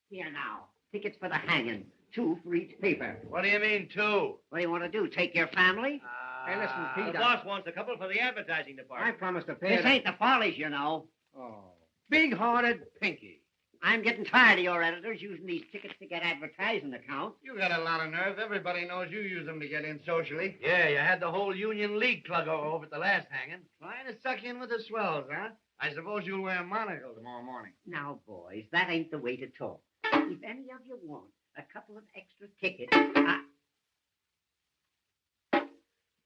Speaker 8: Here now. Tickets for the hanging. 2 for each paper.
Speaker 3: What do you mean, 2?
Speaker 8: What do you want to do? Take your family?
Speaker 16: Hey, listen, Pete.
Speaker 12: The boss wants a couple for the advertising
Speaker 16: I
Speaker 12: department.
Speaker 16: promised to pay
Speaker 8: This ain't the Follies, you know.
Speaker 16: Oh. Big-hearted Pinky.
Speaker 8: I'm getting tired of your editors using these tickets to get advertising accounts.
Speaker 5: You got a lot of nerve. Everybody knows you use them to get in socially.
Speaker 3: Yeah, you had the whole Union League plug over at the last hanging.
Speaker 5: Trying to suck in with the swells, huh? I suppose you'll wear a monocle tomorrow morning.
Speaker 8: Now, boys, that ain't the way to talk. If any of you want a couple of extra tickets,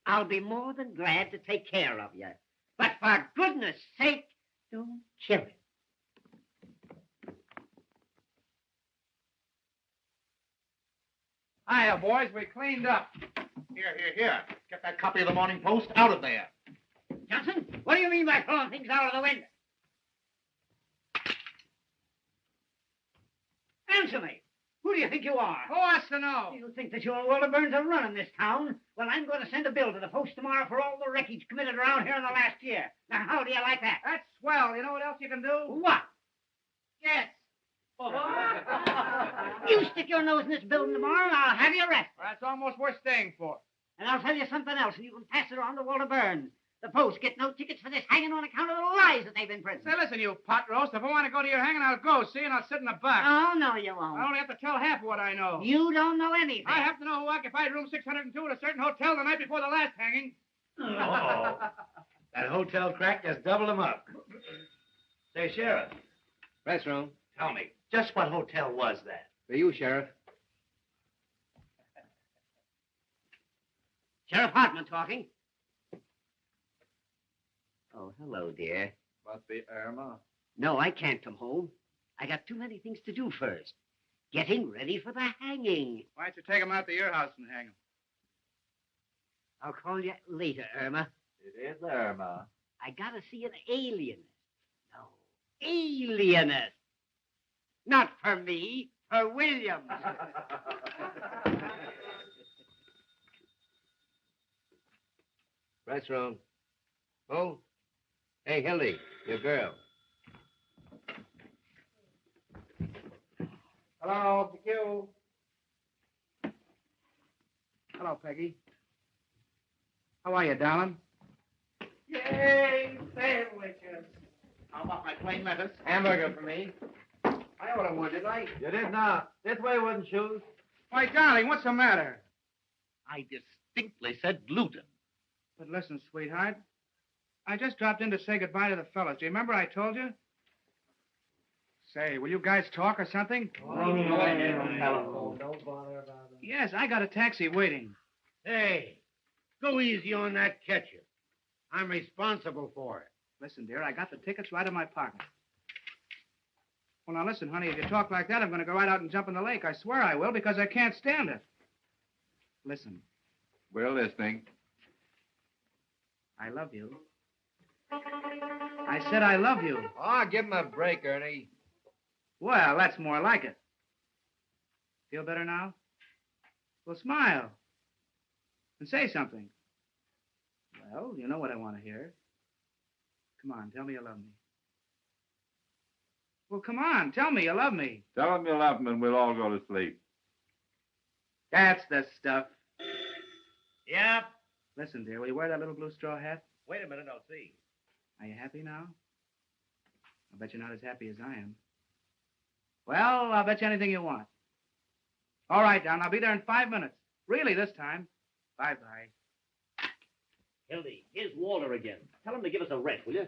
Speaker 8: I'll be more than glad to take care of you. But for goodness sake, Don't kill it.
Speaker 10: Hiya, boys. We cleaned up.
Speaker 7: Here. Get that copy of the Morning Post out of there.
Speaker 8: Johnson, what do you mean by throwing things out of the window? Answer me. Who do you think you are?
Speaker 10: Who wants to know?
Speaker 8: You think that your Walter Burns are running this town? Well, I'm going to send a bill to the Post tomorrow for all the wreckage committed around here in the last year. Now, how do you like that?
Speaker 10: That's swell. You know what else you can do?
Speaker 8: What?
Speaker 10: Yes.
Speaker 8: You stick your nose in this building tomorrow, and I'll have you arrested.
Speaker 10: Well, that's almost worth staying for.
Speaker 8: And I'll tell you something else, and you can pass it on to Walter Burns. The Post get no tickets for this hanging on account of the lies that they've been printing.
Speaker 10: Say, listen, you pot roast. If I want to go to your hanging, I'll go, see, and I'll sit in the back.
Speaker 8: Oh, no, you won't.
Speaker 10: I only have to tell half of what I know.
Speaker 8: You don't know anything.
Speaker 10: I have to know who occupied room 602 at a certain hotel the night before the last hanging.
Speaker 3: Oh, that hotel crack just doubled him up. Say, Sheriff,
Speaker 1: Press room.
Speaker 3: tell me, just what hotel was that?
Speaker 1: For you, Sheriff.
Speaker 8: Sheriff Hartman talking. Oh, hello, dear.
Speaker 4: Must be Irma.
Speaker 8: No, I can't come home. I got too many things to do first. Getting ready for the hanging.
Speaker 10: Why don't you take him out to your house and hang him?
Speaker 8: I'll call you later, Irma.
Speaker 4: It is Irma.
Speaker 8: I gotta see an alienist. No, alienist. Not for me, for Williams.
Speaker 1: Press room. Who? Hey, Hildy, your girl.
Speaker 10: Hello, PQ. Hello, Peggy. How are you, darling?
Speaker 9: Yay, sandwiches.
Speaker 7: How about my plain lettuce?
Speaker 1: Hamburger for me.
Speaker 10: I ordered one, didn't I?
Speaker 4: You did not. This way wouldn't shoes.
Speaker 10: Why, darling, what's the matter?
Speaker 7: I distinctly said gluten.
Speaker 10: But listen, sweetheart. I just dropped in to say goodbye to the fellas. Do you remember I told you? Say, will you guys talk or something?
Speaker 1: Telephone. Don't bother about it.
Speaker 10: Yes, I got a taxi waiting.
Speaker 3: Hey, go easy on that ketchup. I'm responsible for it.
Speaker 10: Listen, dear, I got the tickets right in my pocket. Well, now listen, honey, if you talk like that, I'm going to go right out and jump in the lake. I swear I will, because I can't stand it. Listen,
Speaker 4: We're listening.
Speaker 10: I love you. I said I love you.
Speaker 1: Oh, give him a break, Ernie.
Speaker 10: Well, that's more like it. Feel better now? Well, smile. And say something. Well, you know what I want to hear. Come on, tell me you love me. Well, come on, tell me you love me.
Speaker 4: Tell him you love him and we'll all go to sleep.
Speaker 10: That's the stuff.
Speaker 3: Yep.
Speaker 10: Listen, dear, will you wear that little blue straw hat?
Speaker 3: Wait a minute, I'll see.
Speaker 10: Are you happy now? I'll bet you're not as happy as I am. Well, I'll bet you anything you want. All right, Don, I'll be there in 5 minutes. Really, this time. Bye-bye.
Speaker 14: Hildy, here's Walter again. Tell him to give us a rest, will you?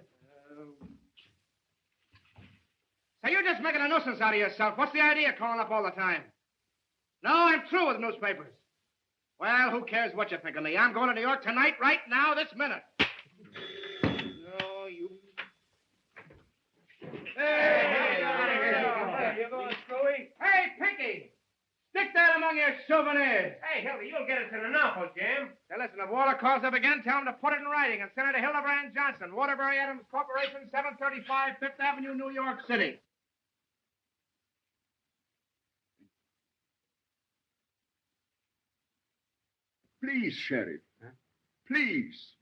Speaker 10: So you're just making a nuisance out of yourself. What's the idea of calling up all the time? No, I'm through with newspapers. Well, who cares what you think of me? I'm going to New York tonight, right now, this minute. No, you... Hey, you going, Screwy? Hey, Pinky! Stick that among your souvenirs.
Speaker 1: Hey, Hildy, you'll get it to the Napo Jam.
Speaker 10: Now, listen, if Walter calls up again, tell him to put it in writing and send it to Hildy Johnson, Waterbury Adams Corporation, 735 Fifth Avenue, New York City.
Speaker 15: Please, Sheriff. Please.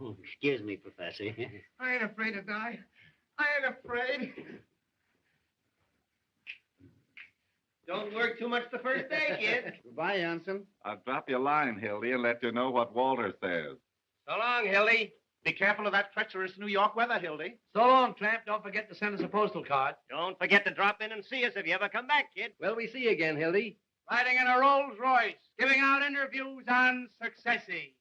Speaker 8: Oh, excuse me, Professor.
Speaker 9: I ain't afraid to die. I ain't afraid.
Speaker 1: Don't work too much the first day, kid.
Speaker 10: Goodbye, Johnson.
Speaker 4: I'll drop you a line, Hildy, and let you know what Walter says.
Speaker 1: So long, Hildy.
Speaker 7: Be careful of that treacherous New York weather, Hildy.
Speaker 3: So long, tramp. Don't forget to send us a postal card.
Speaker 1: Don't forget to drop in and see us if you ever come back, kid.
Speaker 9: Well, we see you again, Hildy.
Speaker 10: Riding in a Rolls Royce, giving out interviews on Successy.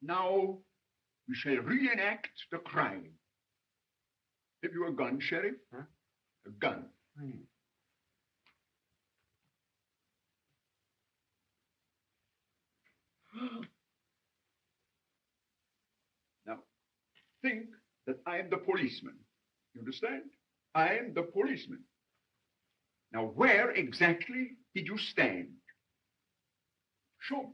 Speaker 15: Now, we shall reenact the crime. Have you a gun, Sheriff? Huh? A gun.
Speaker 17: think that I am the policeman. You understand? I am the policeman. Now, where exactly did you stand? Show me.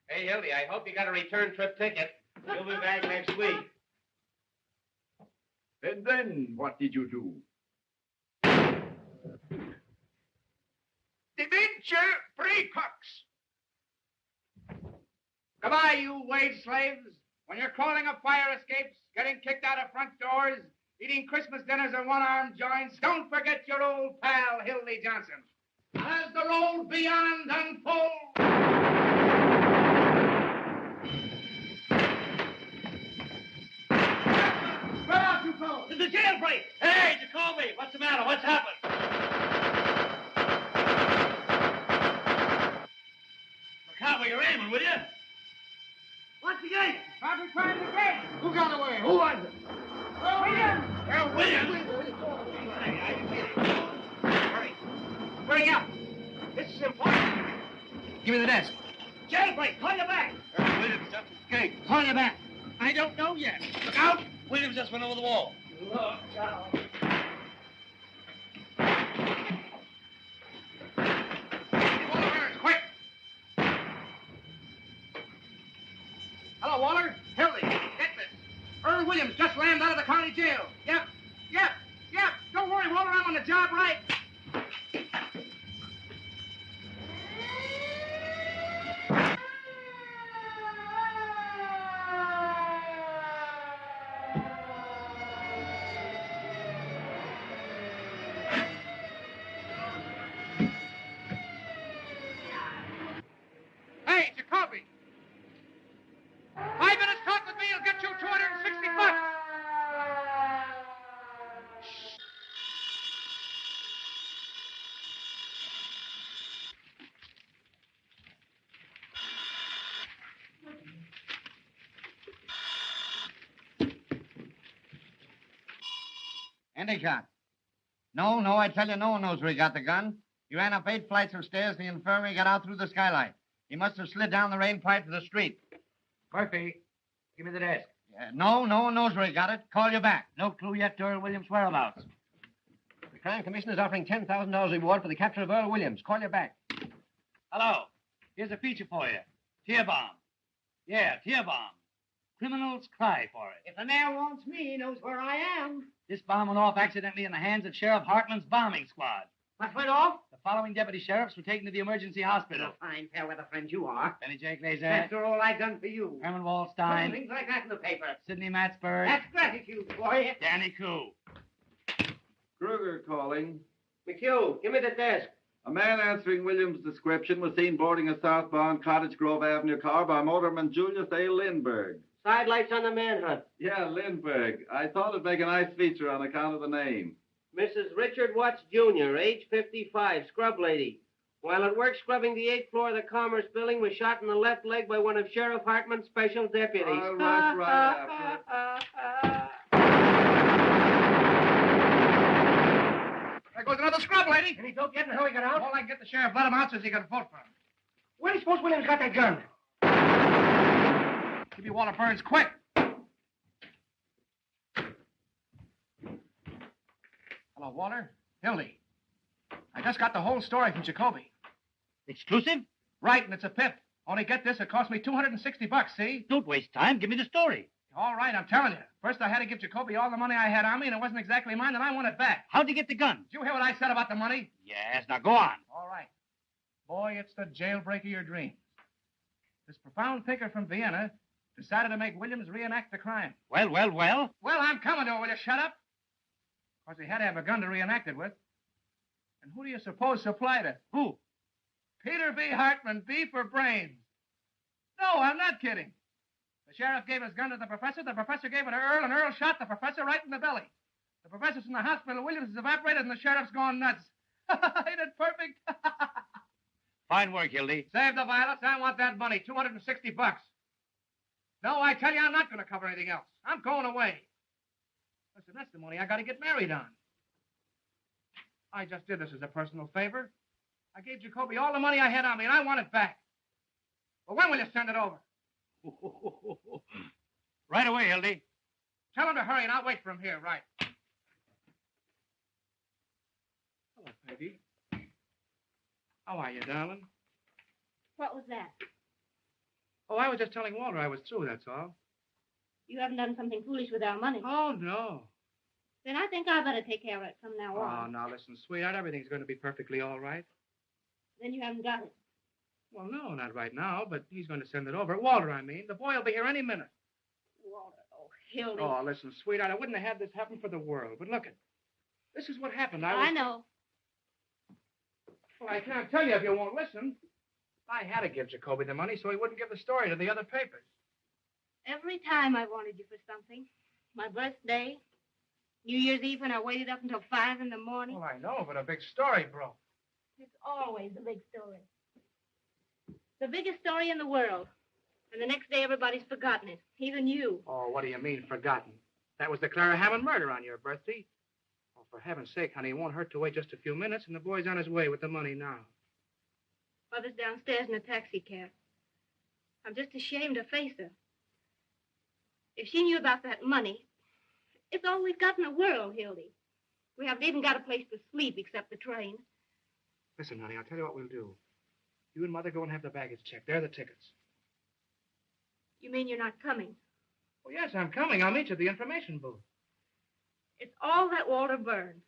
Speaker 1: Hey, Hildy, I hope you got a return trip ticket. You'll be back next week.
Speaker 17: And then what did you do? Dementia precox.
Speaker 10: Goodbye, you wage slaves. When you're crawling up fire escapes, getting kicked out of front doors, eating Christmas dinners in one-armed joints, don't forget your old pal, Hildy Johnson. As the road beyond unfolds... Where are you fellows?
Speaker 6: It's a jailbreak! Hey, Jacoby, what's the matter? What's happened? Look out where you're aiming, will you?
Speaker 10: What's the gate? Probably trying the gate. Who got away? Who was it? Earl Williams. Earl Williams. Hurry. Hurry up. This is important. Give me the desk.
Speaker 6: Jailbreak! Call you back!
Speaker 10: Earl Williams just escaped. Call you back. I don't know yet. Look out.
Speaker 6: Williams just went over the wall.
Speaker 10: Look out. Hello, Waller. Hildy, get this. Earl Williams just landed out of the county jail. Yep. Don't worry, Waller, I'm on the job right. Hey, Jacoby. 5 minutes talk with me will get you $260.
Speaker 5: Endicott. No, I tell you, no one knows where he got the gun. He ran up 8 flights of stairs to the infirmary, got out through the skylight. He must have slid down the rain pipe to the street.
Speaker 10: Murphy, give me the desk.
Speaker 5: No one knows where he got it. Call you back.
Speaker 6: No clue yet to Earl Williams' whereabouts.
Speaker 16: The Crime Commission is offering $10,000 reward for the capture of Earl Williams. Call you back.
Speaker 6: Hello. Here's a feature for you. Tear bomb. Yeah, tear bomb. Criminals cry for it.
Speaker 8: If the mayor wants me, he knows where I am.
Speaker 6: This bomb went off accidentally in the hands of Sheriff Hartman's bombing squad.
Speaker 8: What went off?
Speaker 6: The following deputy sheriffs were taken to the emergency hospital.
Speaker 8: A fine, fair-weather friend you are.
Speaker 6: Benny J. Glazer.
Speaker 8: After all I've done for you.
Speaker 6: Herman
Speaker 8: Putting
Speaker 6: Wallstein.
Speaker 8: things like that in the paper.
Speaker 6: Sidney Matsburg.
Speaker 8: That's gratitude for you.
Speaker 6: Danny Koo.
Speaker 4: Kruger calling.
Speaker 1: McHugh, give me the desk.
Speaker 4: A man answering Williams' description was seen boarding a southbound Cottage Grove Avenue car by motorman Julius A. Lindbergh.
Speaker 1: Sidelights on the manhunt.
Speaker 4: Yeah, Lindbergh. I thought it'd make a nice feature on account of the name.
Speaker 1: Mrs. Richard Watts, Jr., age 55, scrub lady. While at work scrubbing the 8th floor of the Commerce Building, was shot in the left leg by one of Sheriff Hartman's special deputies.
Speaker 4: All right,
Speaker 10: There goes another scrub lady.
Speaker 16: Any dope yet and how he got out?
Speaker 10: All I can get the sheriff, let him out so he can vote for him.
Speaker 16: Where do you suppose Williams got that gun?
Speaker 10: Give me Walter Burns, quick. Hello, Walter. Hildy. I just got the whole story from Jacoby.
Speaker 6: Exclusive?
Speaker 10: Right, and it's a pip. Only get this, it cost me $260, see?
Speaker 6: Don't waste time. Give me the story.
Speaker 10: All right, I'm telling you. First, I had to give Jacoby all the money I had on me, and it wasn't exactly mine, and I want it back.
Speaker 6: How'd you get the gun?
Speaker 10: Did you hear what I said about the money?
Speaker 6: Yes, now go on.
Speaker 10: All right. Boy, it's the jailbreak of your dreams. This profound thinker from Vienna decided to make Williams reenact the crime.
Speaker 6: Well?
Speaker 10: Well, I'm coming to it. Will you shut up? Of course, he had to have a gun to reenact it with. And who do you suppose supplied it?
Speaker 6: Who?
Speaker 10: Peter B. Hartman, B for brains. No, I'm not kidding. The sheriff gave his gun to the professor gave it to Earl, and Earl shot the professor right in the belly. The professor's in the hospital, Williams is evaporated, and the sheriff's gone nuts. Ain't it perfect?
Speaker 6: Fine work, Hildy.
Speaker 10: Save the violence. I want that money, $260. No, I tell you, I'm not going to cover anything else. I'm going away. Listen, that's the money I got to get married on. I just did this as a personal favor. I gave Jacoby all the money I had on me, and I want it back. Well, when will you send it over?
Speaker 6: Right away, Hildy.
Speaker 10: Tell him to hurry, and I'll wait for him here, right? Hello, Peggy. How are you, darling?
Speaker 11: What was that?
Speaker 10: Oh, I was just telling Walter I was through, that's all.
Speaker 11: You haven't done something foolish with our money.
Speaker 10: Oh, no.
Speaker 11: Then I think I better take care of it from now
Speaker 10: Oh,
Speaker 11: on.
Speaker 10: now listen, sweetheart, everything's going to be perfectly all right.
Speaker 11: Then you haven't got it.
Speaker 10: Well, no, not right now, but he's going to send it over. Walter, I mean. The boy will be here any minute.
Speaker 11: Walter, oh, Hildy.
Speaker 10: Oh, listen, sweetheart, I wouldn't have had this happen for the world. But look, this is what happened.
Speaker 11: I know.
Speaker 10: Well, I can't tell you if you won't listen. I had to give Jacoby the money so he wouldn't give the story to the other papers.
Speaker 11: Every time I wanted you for something. My birthday, New Year's Eve when I waited up until 5 in the morning.
Speaker 10: Well, I know, but a big story broke.
Speaker 11: It's always the big story. The biggest story in the world. And the next day everybody's forgotten it, even you.
Speaker 10: Oh, what do you mean, forgotten? That was the Clara Hammond murder on your birthday. Oh, for heaven's sake, honey, it won't hurt to wait just a few minutes, and the boy's on his way with the money now.
Speaker 11: Mother's downstairs in a taxi cab. I'm just ashamed to face her. If she knew about that money, it's all we've got in the world, Hildy. We haven't even got a place to sleep except the train.
Speaker 10: Listen, honey, I'll tell you what we'll do. You and Mother go and have the baggage checked. There are the tickets.
Speaker 11: You mean you're not coming?
Speaker 10: Oh, yes, I'm coming. I'll meet you at the information booth.
Speaker 11: It's all that Walter Byrne.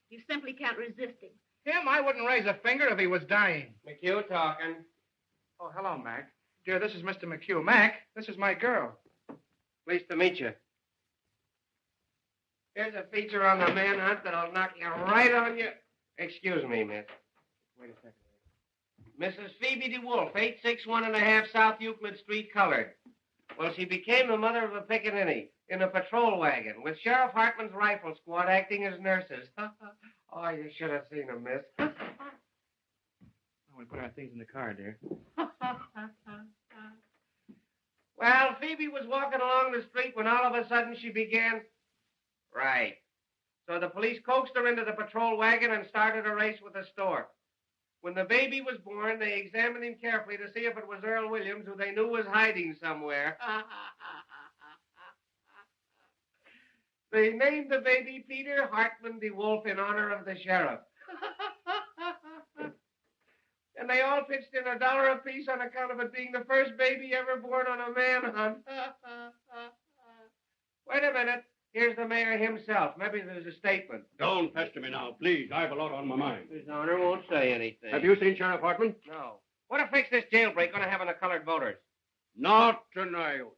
Speaker 11: You simply can't resist him.
Speaker 10: Him? I wouldn't raise a finger if he was dying.
Speaker 1: McHugh talking.
Speaker 10: Oh, hello, Mac. Dear, this is Mr. McHugh. Mac, this is my girl.
Speaker 1: Pleased to meet you. Here's a feature on the manhunt that'll knock you right on your... Excuse me, miss. Wait a second. Mrs. Phoebe DeWolf, 861½ South Euclid Street, colored. Well, she became the mother of a pickaninny in a patrol wagon with Sheriff Hartman's rifle squad acting as nurses. Oh, you should have seen them, miss.
Speaker 10: Oh, we put our things in the car, dear.
Speaker 1: Well, Phoebe was walking along the street when all of a sudden she began... Right. So the police coaxed her into the patrol wagon and started a race with the stork. When the baby was born, they examined him carefully to see if it was Earl Williams, who they knew was hiding somewhere. They named the baby Peter Hartman DeWolf in honor of the sheriff. And they all pitched in $1 apiece on account of it being the first baby ever born on a manhunt. Wait a minute. Here's the mayor himself. Maybe there's a statement.
Speaker 18: Don't pester me now, please. I have a lot on my mind.
Speaker 1: His honor won't say anything.
Speaker 18: Have you seen Sheriff Hartman?
Speaker 1: No. What effect's this jailbreak going to have on the colored voters?
Speaker 18: Not an iota.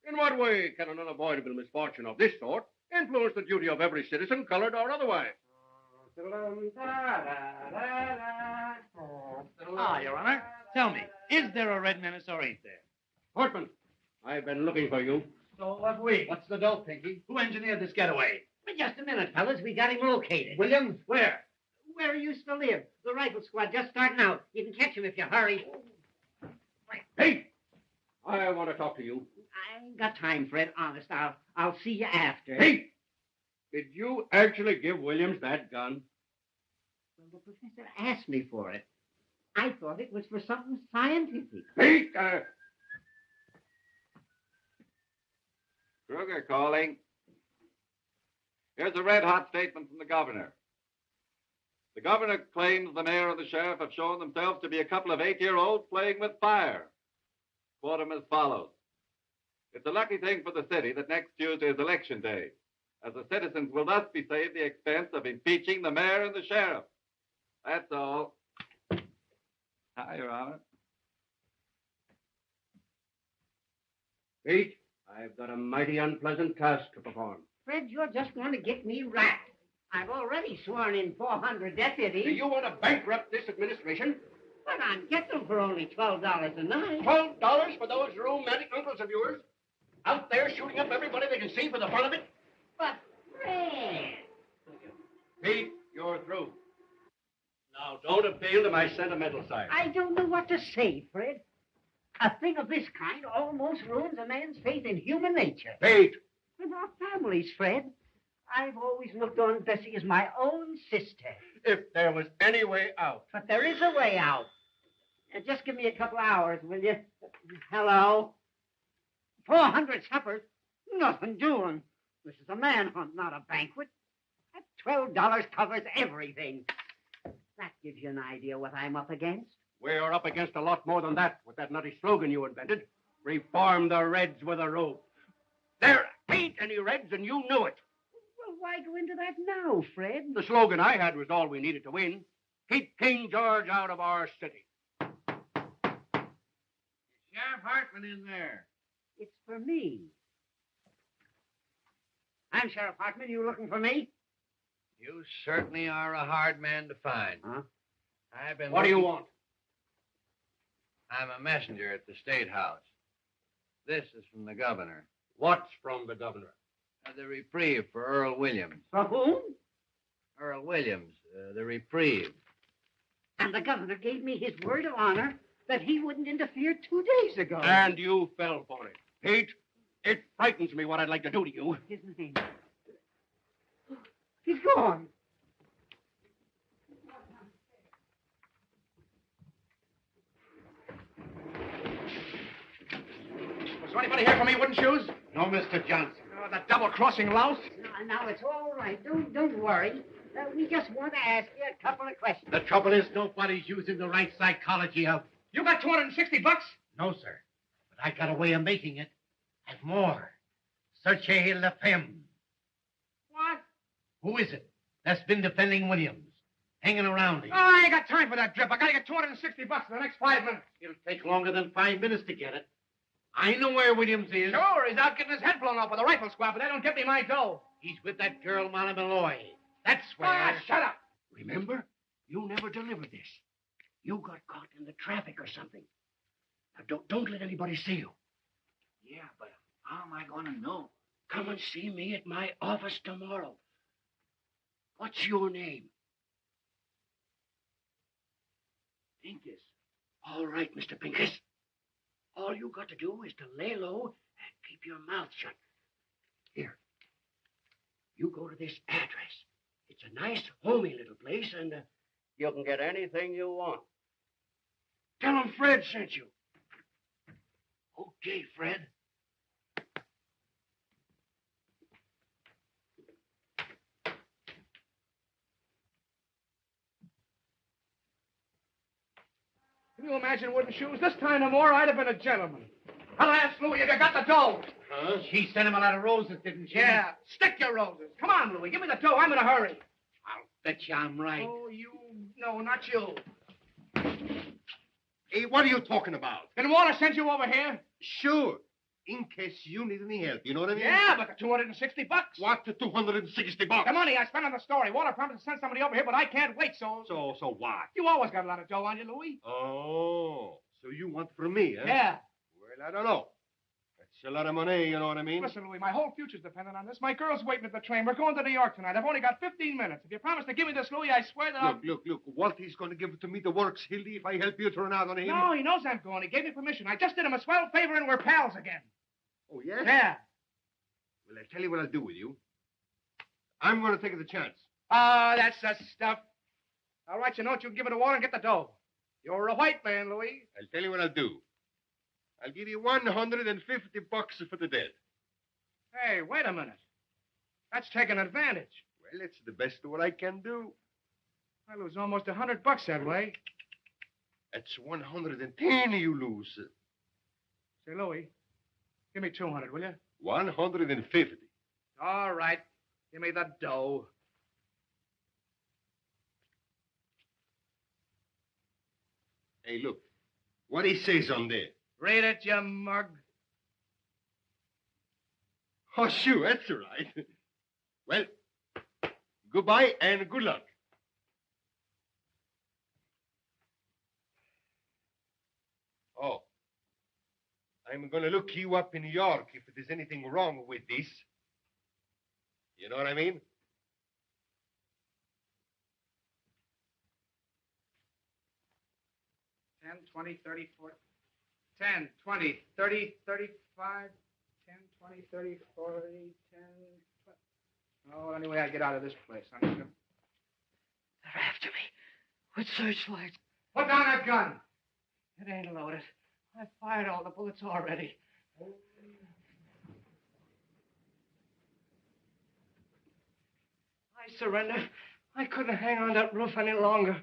Speaker 18: In what way can an unavoidable misfortune of this sort influence the duty of every citizen, colored or otherwise?
Speaker 6: Ah, Your Honor. Tell me, is there a red menace or ain't there?
Speaker 18: Hartman, I've been looking for you.
Speaker 1: So have we.
Speaker 6: What's the dope, Pinky? Who engineered this getaway?
Speaker 8: But just a minute, fellas. We got him located.
Speaker 6: Williams? Where?
Speaker 8: Where he used to live. The rifle squad just starting out. You can catch him if you hurry.
Speaker 18: Hey! I want to talk to you.
Speaker 8: I ain't got time, Fred. Honest. I'll see you after.
Speaker 18: Hey! Did you actually give Williams that gun?
Speaker 8: Well, the professor asked me for it. I thought it was for something scientific.
Speaker 18: Hey!
Speaker 4: Kruger calling. Here's a red-hot statement from the governor. The governor claims the mayor and the sheriff have shown themselves to be a couple of 8-year-olds playing with fire. Quote him as follows. It's a lucky thing for the city that next Tuesday is election day, as the citizens will thus be saved the expense of impeaching the mayor and the sheriff. That's all. Hi, Your Honor.
Speaker 18: Pete, I've got a mighty unpleasant task to perform.
Speaker 8: Fred, you're just going to get me racked. I've already sworn in 400 deputies.
Speaker 18: Do you want to bankrupt this administration?
Speaker 8: But I'd get them for only $12 a night.
Speaker 18: $12 for those romantic uncles of yours? Out there shooting up everybody they can see for the fun of it?
Speaker 8: But, Fred...
Speaker 18: Pete, you're through. Now, don't appeal to my sentimental side.
Speaker 8: I don't know what to say, Fred. A thing of this kind almost ruins a man's faith in human nature.
Speaker 18: Pete!
Speaker 8: With our families, Fred. I've always looked on Bessie as my own sister.
Speaker 18: If there was any way out.
Speaker 8: But there is a way out. Just give me a couple hours, will you? Hello? 400 suppers? Nothing doing. This is a manhunt, not a banquet. That $12 covers everything. That gives you an idea what I'm up against.
Speaker 18: We're up against a lot more than that with that nutty slogan you invented. Reform the Reds with a rope. There ain't any Reds, and you knew it.
Speaker 8: Well, why go into that now, Fred?
Speaker 18: The slogan I had was all we needed to win. Keep King George out of our city.
Speaker 5: Sheriff Hartman in there.
Speaker 8: It's for me. I'm Sheriff Hartman. You looking for me?
Speaker 5: You certainly are a hard man to find.
Speaker 8: Huh?
Speaker 5: I've been.
Speaker 18: What do you want?
Speaker 5: I'm a messenger at the State House. This is from the governor.
Speaker 18: What's from the governor?
Speaker 5: The reprieve for Earl Williams.
Speaker 8: For whom?
Speaker 5: Earl Williams, the reprieve.
Speaker 8: And the governor gave me his word of honor that he wouldn't interfere 2 days ago.
Speaker 18: And you fell for it. Pete, it frightens me what I'd like to do to you.
Speaker 8: His name. He's gone.
Speaker 10: Was there anybody here for me, wooden shoes?
Speaker 7: No, Mr. Johnson.
Speaker 10: Oh, that double-crossing louse?
Speaker 8: Now, it's all right. Don't worry. We just want to ask you a couple of questions.
Speaker 7: The trouble is nobody's using the right psychology of...
Speaker 10: You got $260?
Speaker 7: No, sir. But I got a way of making it. And more. Searchez la femme.
Speaker 10: What?
Speaker 7: Who is it that's been defending Williams? Hanging around here.
Speaker 10: Oh, I ain't got time for that drip. I gotta get $260 in the next 5 minutes.
Speaker 7: It'll take longer than 5 minutes to get it. I know where Williams is.
Speaker 10: Sure, he's out getting his head blown off with a rifle squad, but that don't get me my dough.
Speaker 7: He's with that girl, Molly Malloy. That's where...
Speaker 10: Ah, shut up.
Speaker 7: Remember? You never delivered this. You got caught in the traffic or something. Now, don't let anybody see you. Yeah, but how am I going to know? Come and see me at my office tomorrow. What's your name? Pincus. All right, Mr. Pincus. All you got to do is to lay low and keep your mouth shut. Here. You go to this address. It's a nice, homey little place, and
Speaker 18: You can get anything you want.
Speaker 7: tell him Fred sent you. Okay, Fred.
Speaker 10: Can you imagine wooden shoes? This time no more, I'd have been a gentleman. I'll ask Louie if you got the dough.
Speaker 7: Huh? She sent him a lot of roses, didn't she?
Speaker 10: Yeah, stick your roses. Come on, Louie, give me the dough. I'm in a hurry.
Speaker 7: I'll bet you I'm right.
Speaker 10: Oh, you... No, not you.
Speaker 18: Hey, what are you talking about?
Speaker 10: Did Walter send you over here?
Speaker 18: Sure. In case you need any help, you know what I mean?
Speaker 10: Yeah, but the $260.
Speaker 18: What, the $260?
Speaker 10: The money I spent on the story. Walter promised to send somebody over here, but I can't wait, so...
Speaker 18: So what?
Speaker 10: You always got a lot of dough on you, Louie.
Speaker 18: Oh, so you want from me, huh?
Speaker 10: Yeah.
Speaker 18: Well, I don't know. That's a lot of money, you know what I mean?
Speaker 10: Listen, Louie, my whole future's dependent on this. My girl's waiting at the train. We're going to New York tonight. I've only got 15 minutes. If you promise to give me this, Louie, I swear that I'll...
Speaker 18: Look. Walter's going to give it to me the works, Hildy, if I help you turn out on him.
Speaker 10: No, he knows I'm going. He gave me permission. I just did him a swell favor and we're pals again.
Speaker 18: Oh, yes?
Speaker 10: Yeah.
Speaker 18: Well, I'll tell you what I'll do with you. I'm going to take the chance.
Speaker 10: Oh, that's the stuff. I'll write you a note. You can give it to Walter and get the dough. You're a white man, Louie.
Speaker 18: I'll tell you what I'll do. I'll give you $150 for the dead.
Speaker 10: Hey, wait a minute. That's taking advantage.
Speaker 18: Well, it's the best of what I can do.
Speaker 10: I lose almost $100 that way.
Speaker 18: That's 110 you lose.
Speaker 10: Say, Louie, give me 200, will you?
Speaker 18: 150.
Speaker 10: All right. Give me the dough.
Speaker 18: Hey, look. What he says on there.
Speaker 10: Read it, you mug.
Speaker 18: Oh, sure, that's all right. Well, goodbye and good luck. Oh, I'm going to look you up in New York if there's anything wrong with this. You know what I mean?
Speaker 10: $10, $20, $30, $40, $10, $20, $30, $35, $10, $20, $30, $40, $10, Oh, anyway, I get out of this place. I'm just gonna...
Speaker 8: They're after me with searchlights.
Speaker 10: Put down that gun. It ain't loaded. I fired all the bullets already. I surrender. I couldn't hang on that roof any longer.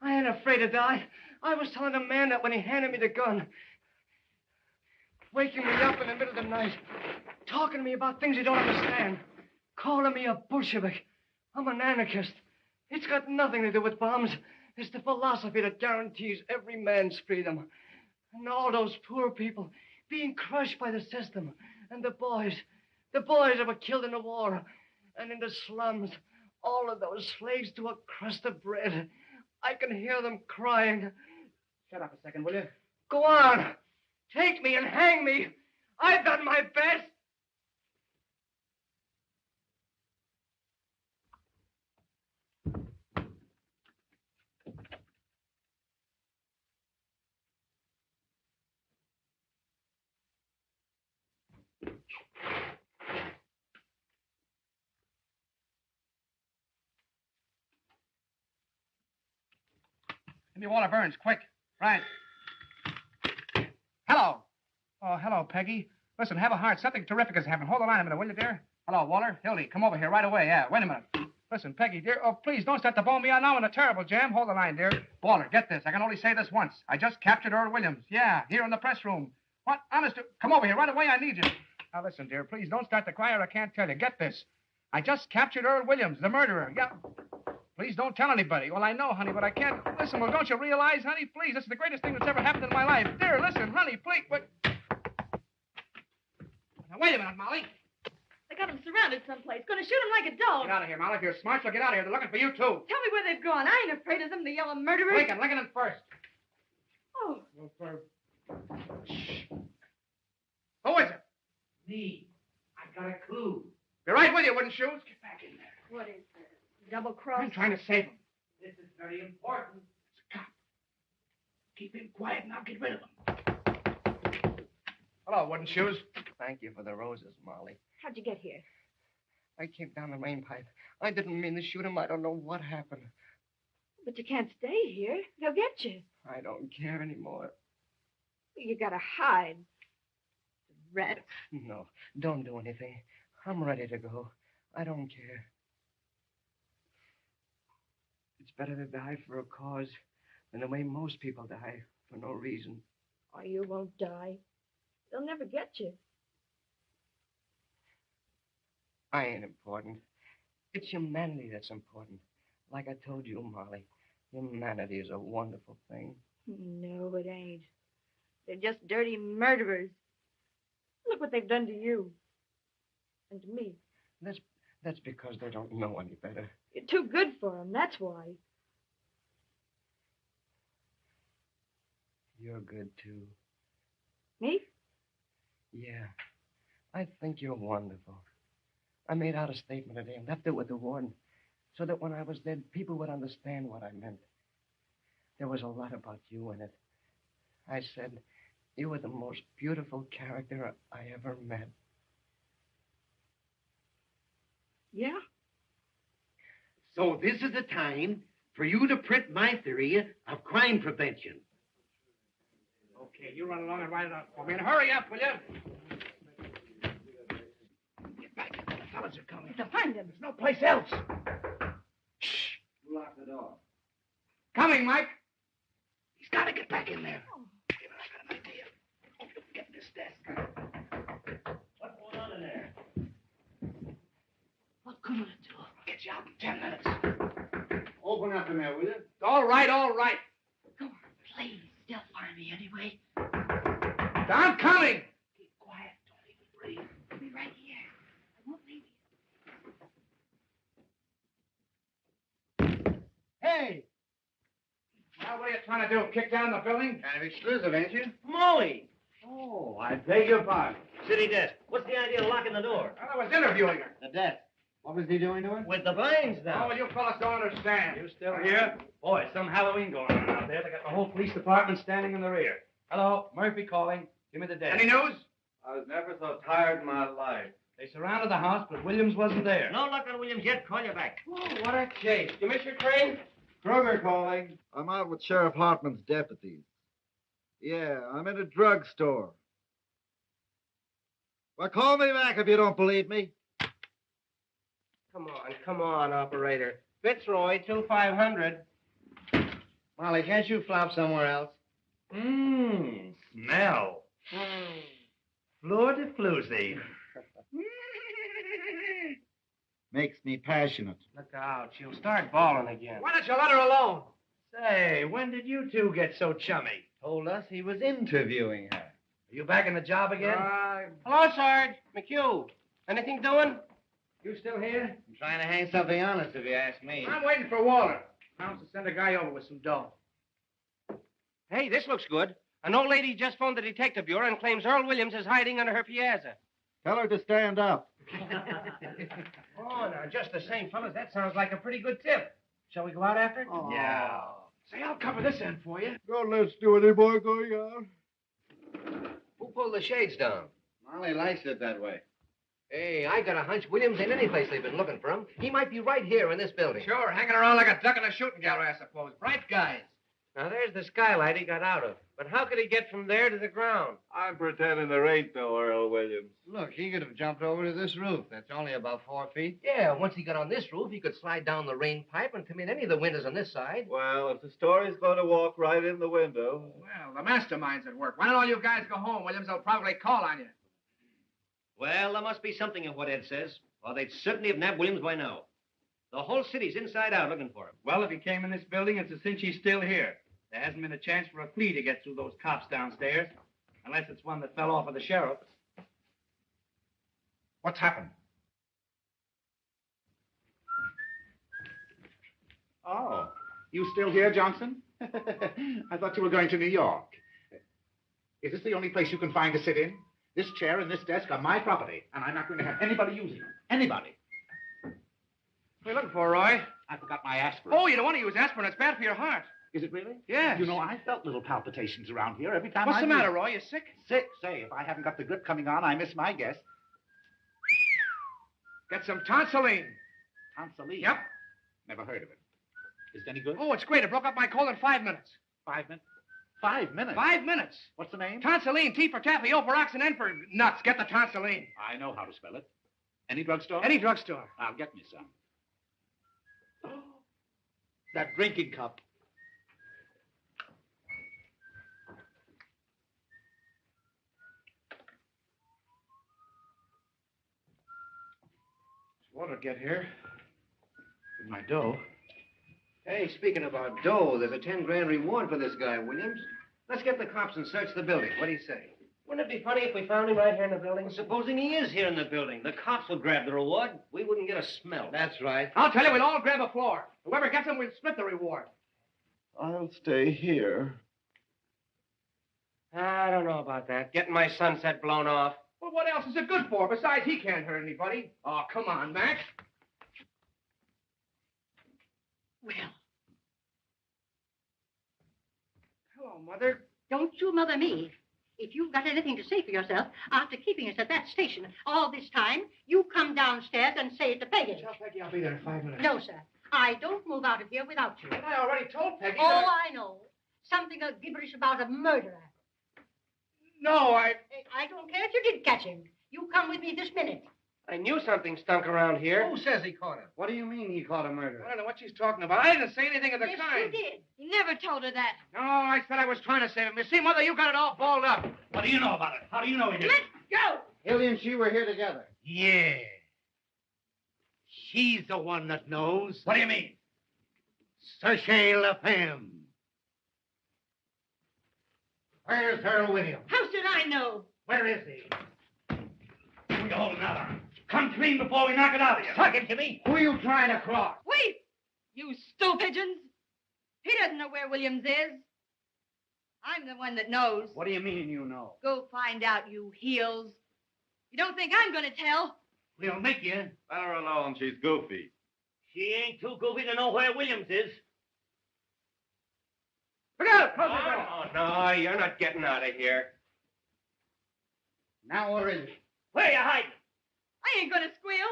Speaker 10: I ain't afraid to die. I was telling the man that when he handed me the gun. Waking me up in the middle of the night. Talking to me about things he don't understand. Calling me a Bolshevik. I'm an anarchist. It's got nothing to do with bombs. It's the philosophy that guarantees every man's freedom. And all those poor people being crushed by the system. And the boys that were killed in the war. And in the slums, all of those slaves to a crust of bread. I can hear them crying. Shut up a second, will you?
Speaker 1: Go on. Take me and hang me. I've done my best.
Speaker 10: Give me Walter Burns, quick. Right. Hello. Oh, hello, Peggy. Listen, have a heart. Something terrific has happened. Hold the line a minute, will you, dear? Hello, Walter. Hildy, come over here right away. Yeah, wait a minute. Listen, Peggy, dear. Oh, please, don't start to bone me out now in a terrible jam. Hold the line, dear. Walter, get this. I can only say this once. I just captured Earl Williams. Yeah, here in the press room. What? Honest, come over here right away. I need you. Now, listen, dear. Please, don't start to cry or I can't tell you. Get this. I just captured Earl Williams, the murderer. Yeah. Please don't tell anybody. Well, I know, honey, but I can't. Listen, well, don't you realize, honey? Please, this is the greatest thing that's ever happened in my life. Dear, listen, honey, please. Wait. Now, wait a minute, Molly.
Speaker 11: They got him surrounded someplace. Going to shoot him like a dog.
Speaker 10: Get out of here, Molly. If you're smart, you'll get out of here. They're looking for you, too.
Speaker 11: Tell me where they've gone. I ain't afraid of them, the yellow murderers.
Speaker 10: Lincoln first.
Speaker 11: Oh.
Speaker 10: Shh. Who is it?
Speaker 8: Me. I got a clue.
Speaker 10: Be right with you, wooden shoes. Get back in there.
Speaker 11: What is this? Double cross?
Speaker 10: I'm trying to save him.
Speaker 8: This is very important.
Speaker 10: It's a cop. Keep him quiet and I'll get rid of him. Hello, wooden shoes.
Speaker 1: Thank you for the roses, Molly.
Speaker 11: How'd you get here?
Speaker 1: I came down the main pipe. I didn't mean to shoot him. I don't know what happened.
Speaker 11: But you can't stay here. They'll get you.
Speaker 1: I don't care anymore.
Speaker 11: You gotta hide. Rat.
Speaker 1: No, don't do anything. I'm ready to go. I don't care. It's better to die for a cause than the way most people die for no reason.
Speaker 11: Oh, you won't die. They'll never get you.
Speaker 1: I ain't important. It's humanity that's important. Like I told you, Molly, humanity is a wonderful thing.
Speaker 11: No, it ain't. They're just dirty murderers. Look what they've done to you. And to me.
Speaker 1: That's because they don't know any better.
Speaker 11: You're too good for them, that's why.
Speaker 1: You're good, too.
Speaker 11: Me?
Speaker 1: Yeah. I think you're wonderful. I made out a statement today and left it with the warden so that when I was dead, people would understand what I meant. There was a lot about you in it. I said, you were the most beautiful character I ever met.
Speaker 8: Yeah? So this is the time for you to print my theory of crime prevention.
Speaker 10: Okay, you run along and write it out for me. And hurry up, will you? Get back. The fellas are coming.
Speaker 11: To find them.
Speaker 10: There's no place else.
Speaker 4: Shh. Lock the door.
Speaker 10: Coming, Mike. He's got to get back in there.
Speaker 11: Oh.
Speaker 10: I got an idea. Oh, you get this desk.
Speaker 8: What's going on in there?
Speaker 11: What good will it do?
Speaker 10: I'll get you out in 10 minutes.
Speaker 5: Open up in there, will you?
Speaker 10: All right, all right.
Speaker 11: Go on, please. They'll find me anyway.
Speaker 10: I'm coming.
Speaker 11: Keep quiet. Don't even breathe. I'll be right here. I won't leave you.
Speaker 10: Hey. Now, what are you trying to do? Kick down the building?
Speaker 5: Kind of exclusive, ain't you?
Speaker 8: Molly!
Speaker 5: Oh, I beg your pardon.
Speaker 8: City desk. What's the idea of locking the door?
Speaker 10: I was interviewing her.
Speaker 5: The desk. What was he doing to her?
Speaker 8: With the blinds down.
Speaker 10: Oh, you fellas don't understand.
Speaker 3: You still here? Boy, some Halloween going on out there. They got the whole police department standing in the rear. Hello, Murphy calling. Give me the desk.
Speaker 10: Any news?
Speaker 4: I was never so tired in my life.
Speaker 3: They surrounded the house, but Williams wasn't there.
Speaker 12: No luck on Williams yet. Call you back.
Speaker 1: Oh, what a chase. You miss your train?
Speaker 4: Kroger calling. I'm out with Sheriff Hartman's deputies. Yeah, I'm in a drugstore. Well, call me back if you don't believe me.
Speaker 1: Come on, operator. Fitzroy, 2500.
Speaker 5: Molly, can't you flop somewhere else?
Speaker 3: Smell. Fleur de floozy.
Speaker 4: Makes me passionate.
Speaker 1: Look out. She'll start bawling again.
Speaker 3: Why don't you let her alone? Say, when did you two get so chummy?
Speaker 5: Told us he was interviewing her.
Speaker 3: Are you back in the job again?
Speaker 1: Hello, Sarge. McHugh. Anything doing?
Speaker 3: You still here?
Speaker 5: I'm trying to hang something on us, if you ask me.
Speaker 10: I'm waiting for Walter. Promised to send a guy over with some dough.
Speaker 1: Hey, this looks good. An old lady just phoned the detective bureau and claims Earl Williams is hiding under her piazza.
Speaker 4: Tell her to stand up.
Speaker 1: Oh, now, just the same, fellas, that sounds like a pretty good tip. Shall we go out after it?
Speaker 10: Oh.
Speaker 3: Yeah.
Speaker 10: Say, I'll cover this end for you.
Speaker 15: Don't let's do any more going out.
Speaker 16: Who pulled the shades down?
Speaker 5: Molly likes it that way.
Speaker 16: Hey, I got a hunch Williams ain't any place they've been looking for him. He might be right here in this building.
Speaker 10: Sure, hanging around like a duck in a shooting gallery, I suppose. Bright guys.
Speaker 1: Now, there's the skylight he got out of. But how could he get from there to the ground?
Speaker 4: I'm pretending there ain't no Earl Williams.
Speaker 5: Look, he could have jumped over to this roof. That's only about 4 feet.
Speaker 16: Yeah, once he got on this roof, he could slide down the rain pipe and come in any of the windows on this side.
Speaker 4: Well, if the story's going to walk right in the window.
Speaker 10: Well, the mastermind's at work. Why don't all you guys go home, Williams? They'll probably call on you.
Speaker 12: Well, there must be something in what Ed says, or they'd certainly have nabbed Williams by now. The whole city's inside out looking for him.
Speaker 3: Well, if he came in this building, it's a cinch he's still here. There hasn't been a chance for a flea to get through those cops downstairs, unless it's one that fell off of the sheriff.
Speaker 10: What's happened?
Speaker 7: Oh, you still here, Johnson? I thought you were going to New York. Is this the only place you can find to sit in? This chair and this desk are my property, and I'm not going to have anybody using them. Anybody.
Speaker 10: What are you looking for, Roy?
Speaker 7: I forgot my aspirin.
Speaker 10: Oh, you don't want to use aspirin. It's bad for your heart.
Speaker 7: Is it really?
Speaker 10: Yes.
Speaker 7: You know, I felt little palpitations around here every time
Speaker 10: What's
Speaker 7: I
Speaker 10: the
Speaker 7: moved.
Speaker 10: matter, Roy? You sick?
Speaker 7: Sick? Say, if I haven't got the grip coming on, I miss my guess.
Speaker 10: Get some tonsilline.
Speaker 7: Tonsilline?
Speaker 10: Yep.
Speaker 7: Never heard of it. Is it any good?
Speaker 10: Oh, it's great. It broke up my cold in 5 minutes.
Speaker 7: 5 minutes? 5 minutes?
Speaker 10: 5 minutes.
Speaker 7: What's the name?
Speaker 10: Tonsilline. T for taffy, O for ox, and N for nuts. Get the tonsilline.
Speaker 7: I know how to spell it. Any drugstore?
Speaker 10: Any drugstore.
Speaker 7: I'll get me some. Oh, that drinking cup.
Speaker 10: What'll get here? With my dough.
Speaker 16: Hey, speaking about dough, there's a 10 grand reward for this guy, Williams. Let's get the cops and search the building. What do you say?
Speaker 1: Wouldn't it be funny if we found him right here in the building?
Speaker 12: Well, supposing he is here in the building, the cops will grab the reward. We wouldn't get a smell.
Speaker 16: That's right.
Speaker 10: I'll tell you, we'll all grab a floor. Whoever gets him, we'll split the reward.
Speaker 15: I'll stay here.
Speaker 1: I don't know about that. Getting my sunset blown off.
Speaker 10: Well, what else is it good for? Besides, he can't hurt anybody. Oh, come on, Max.
Speaker 13: Well,
Speaker 10: Hello, Mother.
Speaker 13: don't you mother me. If you've got anything to say for yourself, after keeping us at that station all this time, you come downstairs and say it to Peggy.
Speaker 10: Tell Peggy I'll be there in 5 minutes.
Speaker 13: No, sir. I don't move out of here without you.
Speaker 10: But I already told Peggy
Speaker 13: Oh,
Speaker 10: that
Speaker 13: I know. Something gibberish about a murderer.
Speaker 10: No,
Speaker 13: I don't care if you did catch him. You come with me this minute.
Speaker 1: I knew something stunk around here.
Speaker 16: Who says he caught him? What do you mean he caught a murderer?
Speaker 10: I don't know what she's talking about. I didn't say anything of the
Speaker 13: Yes,
Speaker 10: kind.
Speaker 13: you did.
Speaker 11: You never told her that.
Speaker 10: No, I said I was trying to save him. You see, Mother, you got it all balled up.
Speaker 3: What do you know about it? How do you know he did it?
Speaker 13: Go!
Speaker 5: Hildy and she were here together.
Speaker 8: Yeah. She's the one that knows.
Speaker 3: What do you mean?
Speaker 8: Sachez la femme. Where's Earl Williams?
Speaker 11: How should I know?
Speaker 8: Where is he?
Speaker 3: We hold another. Come clean before we knock it out of you.
Speaker 8: Talk him to me. Who are you trying to cross?
Speaker 11: Wait! You stool pigeons! He doesn't know where Williams is. I'm the one that knows.
Speaker 5: What do you mean you know?
Speaker 11: Go find out, you heels. You don't think I'm going to tell?
Speaker 8: We'll make you.
Speaker 4: Let her alone. She's goofy.
Speaker 14: She ain't too goofy to know where Williams is.
Speaker 10: Look out! Close the door.
Speaker 1: Oh, no, you're not getting out of here.
Speaker 5: Now where is he?
Speaker 14: Where you hiding?
Speaker 11: I ain't gonna squeal.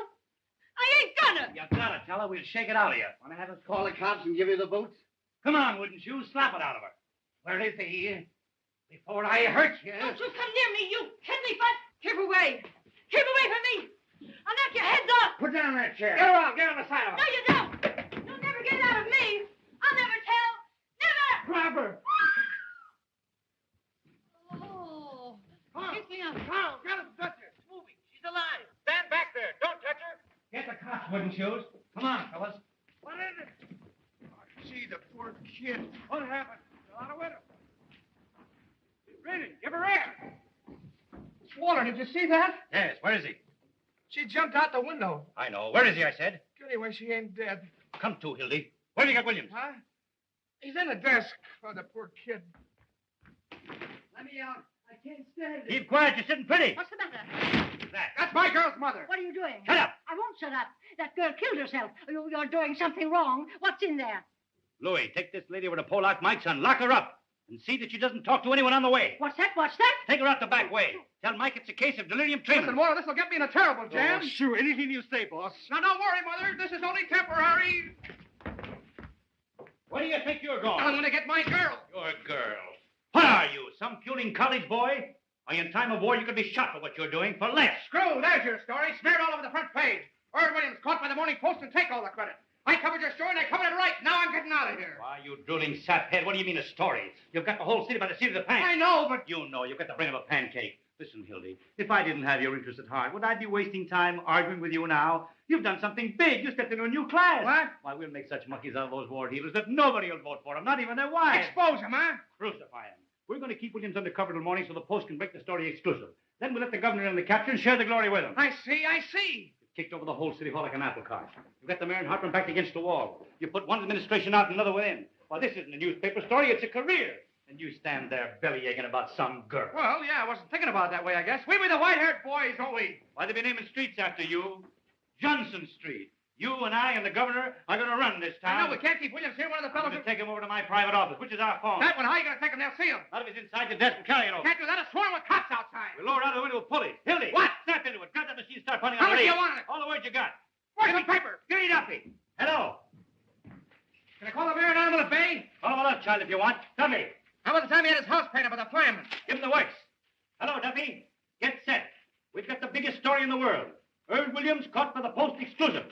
Speaker 11: I ain't gonna.
Speaker 6: You gotta tell her. We'll shake it out of you.
Speaker 5: Want to have us call the cops and give you the boots?
Speaker 6: Come on, wouldn't you? Slap it out of her. Where is he? Before I hurt you.
Speaker 11: Don't you come near me, you kidney butt. Keep away. Keep away from me. I'll knock your heads off.
Speaker 5: Put down that chair.
Speaker 6: Get her out. Get on the side of her.
Speaker 11: No, you don't. You'll never get out of me. I'll never tell. Never.
Speaker 5: Grab her.
Speaker 11: Oh.
Speaker 10: Get me out. Carl, get him, touch her. It's moving. She's alive. Stand back there. Don't touch her.
Speaker 6: Get the cops, wooden shoes. Come on, fellas.
Speaker 10: What is it? Oh, gee, the poor kid. What happened? Out of window. Really? Give her air. Walter, did you see that?
Speaker 6: Yes, where is he?
Speaker 10: She jumped out the window.
Speaker 6: I know. Where is he, I said?
Speaker 10: Anyway, she ain't dead.
Speaker 6: Come to, Hildy. Where have you got Williams?
Speaker 10: Huh? He's in the desk. Oh, the poor kid.
Speaker 8: Let me out. I can't stand it.
Speaker 6: Keep quiet. You're sitting pretty.
Speaker 13: What's the matter?
Speaker 10: That's my girl's mother.
Speaker 13: What are you doing?
Speaker 6: Shut up.
Speaker 13: I won't shut up. That girl killed herself. You're doing something wrong. What's in there?
Speaker 6: Louis, take this lady over to Polak Mike's and lock her up. And see that she doesn't talk to anyone on the way.
Speaker 13: What's that? What's that?
Speaker 6: Take her out the back way. Tell Mike it's a case of delirium tremens.
Speaker 10: Listen, Walter, this will get me in a terrible jam.
Speaker 6: Oh, sure. Anything you say, boss.
Speaker 10: Now, don't worry, Mother. This is only temporary.
Speaker 6: Where do you think you're going?
Speaker 10: I'm going to get my girl.
Speaker 6: Your girl. What are you, some puling college boy? Why, in time of war, you could be shot for what you're doing, for less.
Speaker 10: Screw, there's your story. Smeared all over the front page. Earl Williams caught by the Morning Post and take all the credit. I covered your story and I covered it right. Now I'm getting out of here.
Speaker 6: Why, you drooling saphead, what do you mean a story? You've got the whole city by the seat of the pants.
Speaker 10: I know, but...
Speaker 6: You know, you've got the brain of a pancake. Listen, Hildy, if I didn't have your interest at heart, would I be wasting time arguing with you now? You've done something big. You stepped into a new class.
Speaker 10: What?
Speaker 6: Why, we'll make such monkeys out of those war dealers that nobody will vote for them, not even their wives.
Speaker 10: Expose him, huh?
Speaker 6: Crucify him. We're going to keep Williams undercover till morning so the Post can break the story exclusive. Then we'll let the governor and the captain share the glory with him.
Speaker 10: I see.
Speaker 6: Kicked over the whole city hall like an apple cart. You got the mayor and Hartman backed against the wall. You put one administration out and another one in. Well, this isn't a newspaper story, it's a career. And you stand there belly-aching about some girl.
Speaker 10: Well, yeah, I wasn't thinking about it that way, I guess. We be the white-haired boys, don't we?
Speaker 6: Why, they be naming streets after you. Johnson Street. You and I and the governor are going to run this town.
Speaker 10: I know, we can't keep Williams here. One of the fellows...
Speaker 6: I'm going to take him over to my private office, which is our phone.
Speaker 10: That one, how are you going to take him? They'll see him.
Speaker 6: Not if he's inside the desk and carry it over.
Speaker 10: Can't do that. A swarm with cops outside.
Speaker 6: We'll lower out of the window with pulleys. Hildy!
Speaker 10: What?
Speaker 6: Snap into it. Grab that machine and start punting
Speaker 10: How
Speaker 6: on the
Speaker 10: much do
Speaker 6: lead.
Speaker 10: you want on it?
Speaker 6: All the words you got.
Speaker 10: Where's the paper?
Speaker 6: Give me Duffy. Hello.
Speaker 10: Can I call the mayor down to the bay?
Speaker 6: Call him up, child, if you want. Duffy.
Speaker 10: How about the time he had his house painted by the fireman?
Speaker 6: Give him the works. Hello, Duffy. Get set. We've got the biggest story in the world. Earl Williams caught for the Post exclusive.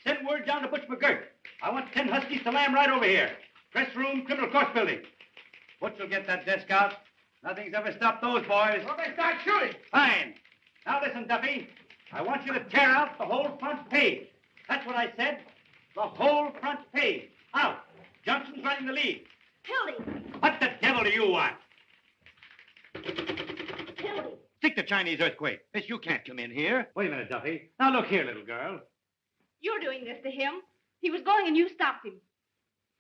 Speaker 6: Send word down to Butch McGirt. I want 10 huskies to lamb right over here. Press room, criminal court building. Butch will get that desk out. Nothing's ever stopped those boys.
Speaker 10: Well, they start shooting.
Speaker 6: Fine. Now listen, Duffy. I want you to tear out the whole front page. That's what I said. The whole front page. Out. Johnson's running the lead.
Speaker 11: Hildy.
Speaker 6: What the devil do you want?
Speaker 11: Hildy.
Speaker 6: Stick to Chinese earthquake. Miss, you can't come in here. Wait a minute, Duffy. Now look here, little girl.
Speaker 11: You're doing this to him. He was going and you stopped him.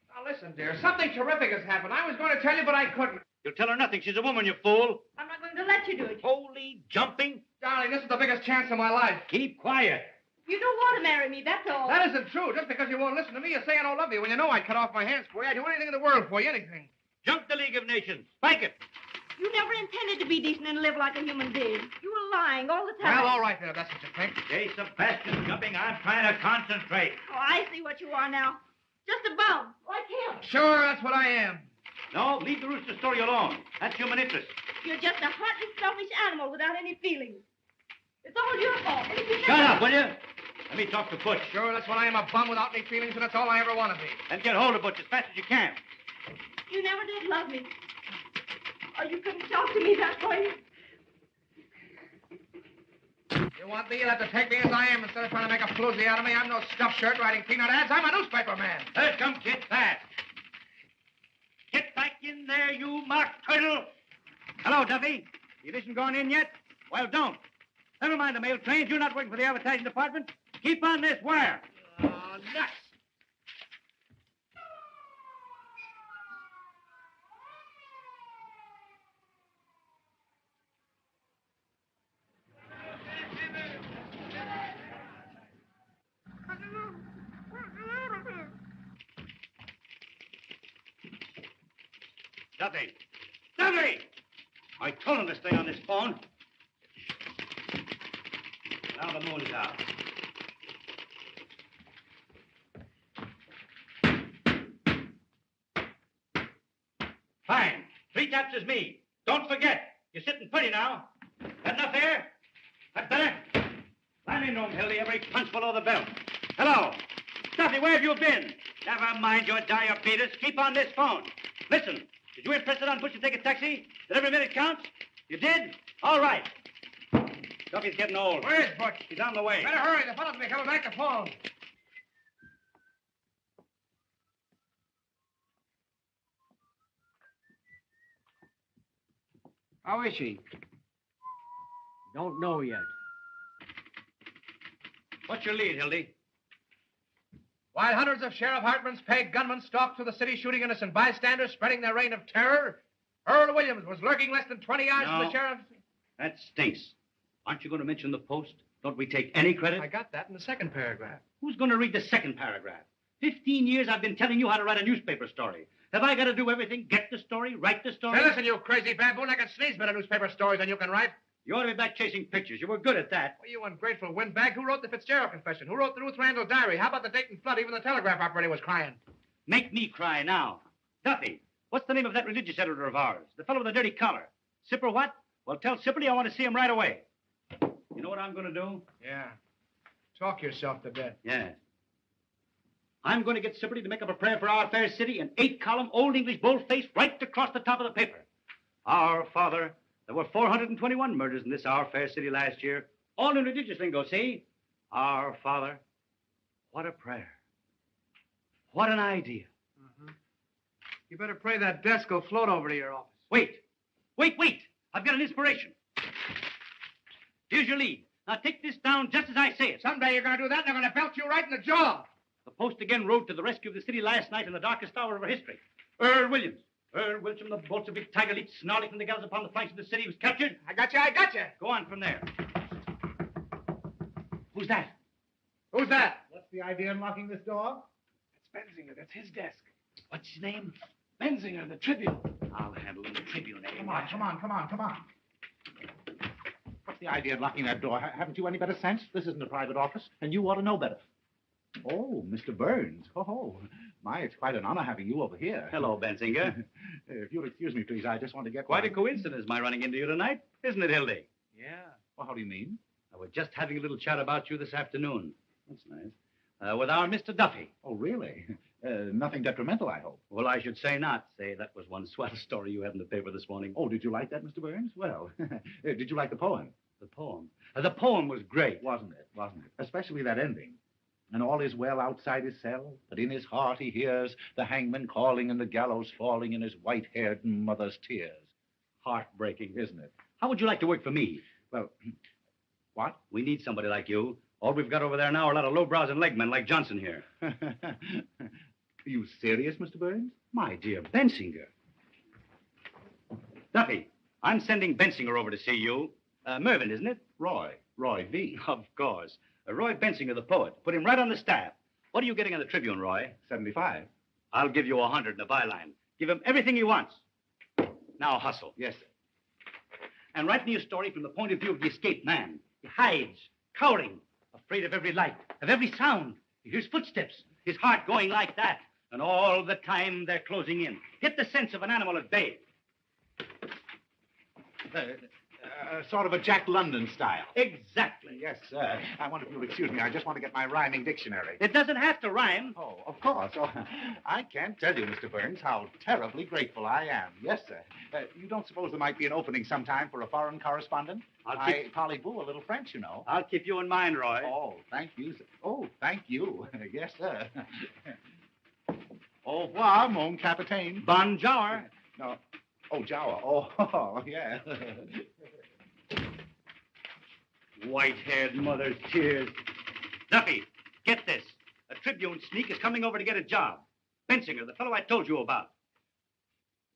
Speaker 10: Now, listen, dear. Something terrific has happened. I was going to tell you, but I couldn't.
Speaker 6: You'll tell her nothing. She's a woman, you fool.
Speaker 11: I'm not going to let you do it.
Speaker 6: Holy jumping.
Speaker 10: Darling, this is the biggest chance of my life.
Speaker 6: Keep quiet.
Speaker 11: You don't want to marry me, that's all.
Speaker 10: That isn't true. Just because you won't listen to me, you're saying I don't love you. When you know I'd cut off my hands for you, I'd do anything in the world for you, anything.
Speaker 6: Jump the League of Nations. Spike it.
Speaker 11: You never intended to be decent and live like a human being. You were lying all the time.
Speaker 10: Well, all right, then, if that's what you think.
Speaker 6: Hey, Sebastian jumping. I'm trying to concentrate.
Speaker 11: Oh, I see what you are now. Just a bum, like him.
Speaker 10: Sure, that's what I am.
Speaker 6: No, leave the rooster story alone. That's human interest.
Speaker 11: You're just a heartless, selfish animal without any feelings. It's all your fault.
Speaker 6: Shut up, will you? Let me talk to Butch.
Speaker 10: Sure, that's what I am, a bum without any feelings, and that's all I ever want to be.
Speaker 6: Then get hold of Butch as fast as you can.
Speaker 11: You never did love me. Or you couldn't talk to me that way.
Speaker 10: You want me? You'll have to take me as I am instead of trying to make a floozy out of me. I'm no stuffed shirt writing peanut ads. I'm a newspaper man.
Speaker 6: Here comes Kid Fast. Get back in there, you mock turtle. Hello, Duffy. The edition gone in yet? Well, don't. Never mind the mail trains. You're not working for the advertising department. Keep on this wire.
Speaker 10: Oh, nuts.
Speaker 6: Duffy! Duffy! I told him to stay on this phone. Now
Speaker 3: now the moon's out. Fine. 3 taps is me. Don't forget. You're sitting pretty now. That enough there? That better? Climb in room, Hildy. Every punch below the belt. Hello. Duffy, where have you been? Never mind your diabetes. Keep on this phone. Listen, did you insist on Butch to take a taxi? That every minute counts? You did? All right. Duffy's getting old.
Speaker 10: Where's Butch?
Speaker 3: He's on the way.
Speaker 10: Better hurry. The fellow's be coming back to phone.
Speaker 1: How is she? Don't know yet.
Speaker 3: What's your lead, Hildy?
Speaker 10: While hundreds of Sheriff Hartman's paid gunmen stalked through the city shooting innocent bystanders, spreading their reign of terror, Earl Williams was lurking less than 20 yards from the sheriff's...
Speaker 3: That stinks. Aren't you going to mention the Post? Don't we take any credit?
Speaker 10: I got that in the second paragraph.
Speaker 3: Who's going to read the second paragraph? 15 years I've been telling you how to write a newspaper story. Have I got to do everything? Get the story? Write the story?
Speaker 10: Hey, listen, you crazy baboon. I can sneeze better newspaper stories than you can write.
Speaker 3: You ought to be back chasing pictures. You were good at that.
Speaker 10: Well, you ungrateful windbag. Who wrote the Fitzgerald confession? Who wrote the Ruth Randall diary? How about the Dayton flood? Even the telegraph operator was crying.
Speaker 3: Make me cry now. Duffy, what's the name of that religious editor of ours? The fellow with the dirty collar. Sipper what? Well, tell Sipperly I want to see him right away. You know what I'm going to do?
Speaker 10: Yeah. Talk yourself to death.
Speaker 3: Yes. I'm going to get Sipperly to make up a prayer for our fair city in 8-column Old English boldface right across the top of the paper. Our Father, there were 421 murders in this our fair city last year. All in religious lingo, see? Our Father. What a prayer. What an idea.
Speaker 10: You better pray that desk will float over to your office.
Speaker 3: Wait. Wait. I've got an inspiration. Here's your lead. Now take this down just as I say it.
Speaker 10: Someday you're going to do that, and they're going to belt you right in the jaw.
Speaker 3: The Post again rode to the rescue of the city last night in the darkest hour of our history. Earl Williams. Earl Williams, the Bolshevik tiger leaped snarling from the gallows upon the flanks of the city. He was captured.
Speaker 10: I got you.
Speaker 3: Go on from there. Who's that?
Speaker 10: Who's that?
Speaker 7: What's the idea in locking this door?
Speaker 10: That's Benzinger. That's his desk.
Speaker 3: What's his name?
Speaker 10: Benzinger, the Tribune.
Speaker 3: I'll handle him, the Tribune.
Speaker 7: Come on. What's the idea of locking that door? Haven't you any better sense? This isn't a private office, and you ought to know better. Oh, Mr. Burns. Oh, my, it's quite an honor having you over here.
Speaker 3: Hello, Benzinger.
Speaker 7: If you'll excuse me, please, I just want to get...
Speaker 3: Quite a coincidence, my running into you tonight, isn't it, Hildy?
Speaker 10: Yeah.
Speaker 7: Well, how do you mean?
Speaker 3: We're just having a little chat about you this afternoon. That's nice. With our Mr. Duffy.
Speaker 7: Oh, really? Nothing detrimental, I hope.
Speaker 3: Well, I should say not. Say, that was one swell story you had in the paper this morning.
Speaker 7: Oh, did you like that, Mr. Burns? Well, did you like the poem?
Speaker 3: The poem? The poem was great.
Speaker 7: Wasn't it? Especially that ending. And all is well outside his cell, but in his heart he hears the hangman calling and the gallows falling in his white-haired mother's tears.
Speaker 3: Heartbreaking, isn't it? How would you like to work for me?
Speaker 7: Well, what?
Speaker 3: We need somebody like you. All we've got over there now are a lot of lowbrows and legmen like Johnson here.
Speaker 7: Are you serious, Mr. Burns?
Speaker 3: My dear Bensinger. Duffy, I'm sending Bensinger over to see you. Mervyn, isn't it?
Speaker 7: Roy V.
Speaker 3: Of course. Roy Bensinger, the poet. Put him right on the staff. What are you getting on the Tribune, Roy?
Speaker 7: 75.
Speaker 3: I'll give you 100 in the byline. Give him everything he wants. Now hustle.
Speaker 7: Yes, sir.
Speaker 3: And write me a story from the point of view of the escaped man. He hides, cowering, afraid of every light, of every sound. He hears footsteps, his heart going like that. And all the time they're closing in. Get the sense of an animal at bay.
Speaker 7: Sort of a Jack London style.
Speaker 3: Exactly.
Speaker 7: Yes, sir. I wonder if you'll excuse me. I just want to get my rhyming dictionary.
Speaker 3: It doesn't have to rhyme.
Speaker 7: Oh, of course. Oh, I can't tell you, Mr. Burns, how terribly grateful I am. Yes, sir. You don't suppose there might be an opening sometime for a foreign correspondent? I parlez-vous a little French, you know.
Speaker 3: I'll keep you in mind, Roy.
Speaker 7: Oh, thank you, sir. Oh, thank you. Yes, sir. Au revoir, mon capitaine.
Speaker 3: Bonjour.
Speaker 7: No. Oh, Jawa. Oh, yeah.
Speaker 3: White-haired mother's tears. Duffy, get this. A Tribune sneak is coming over to get a job. Bensinger, the fellow I told you about.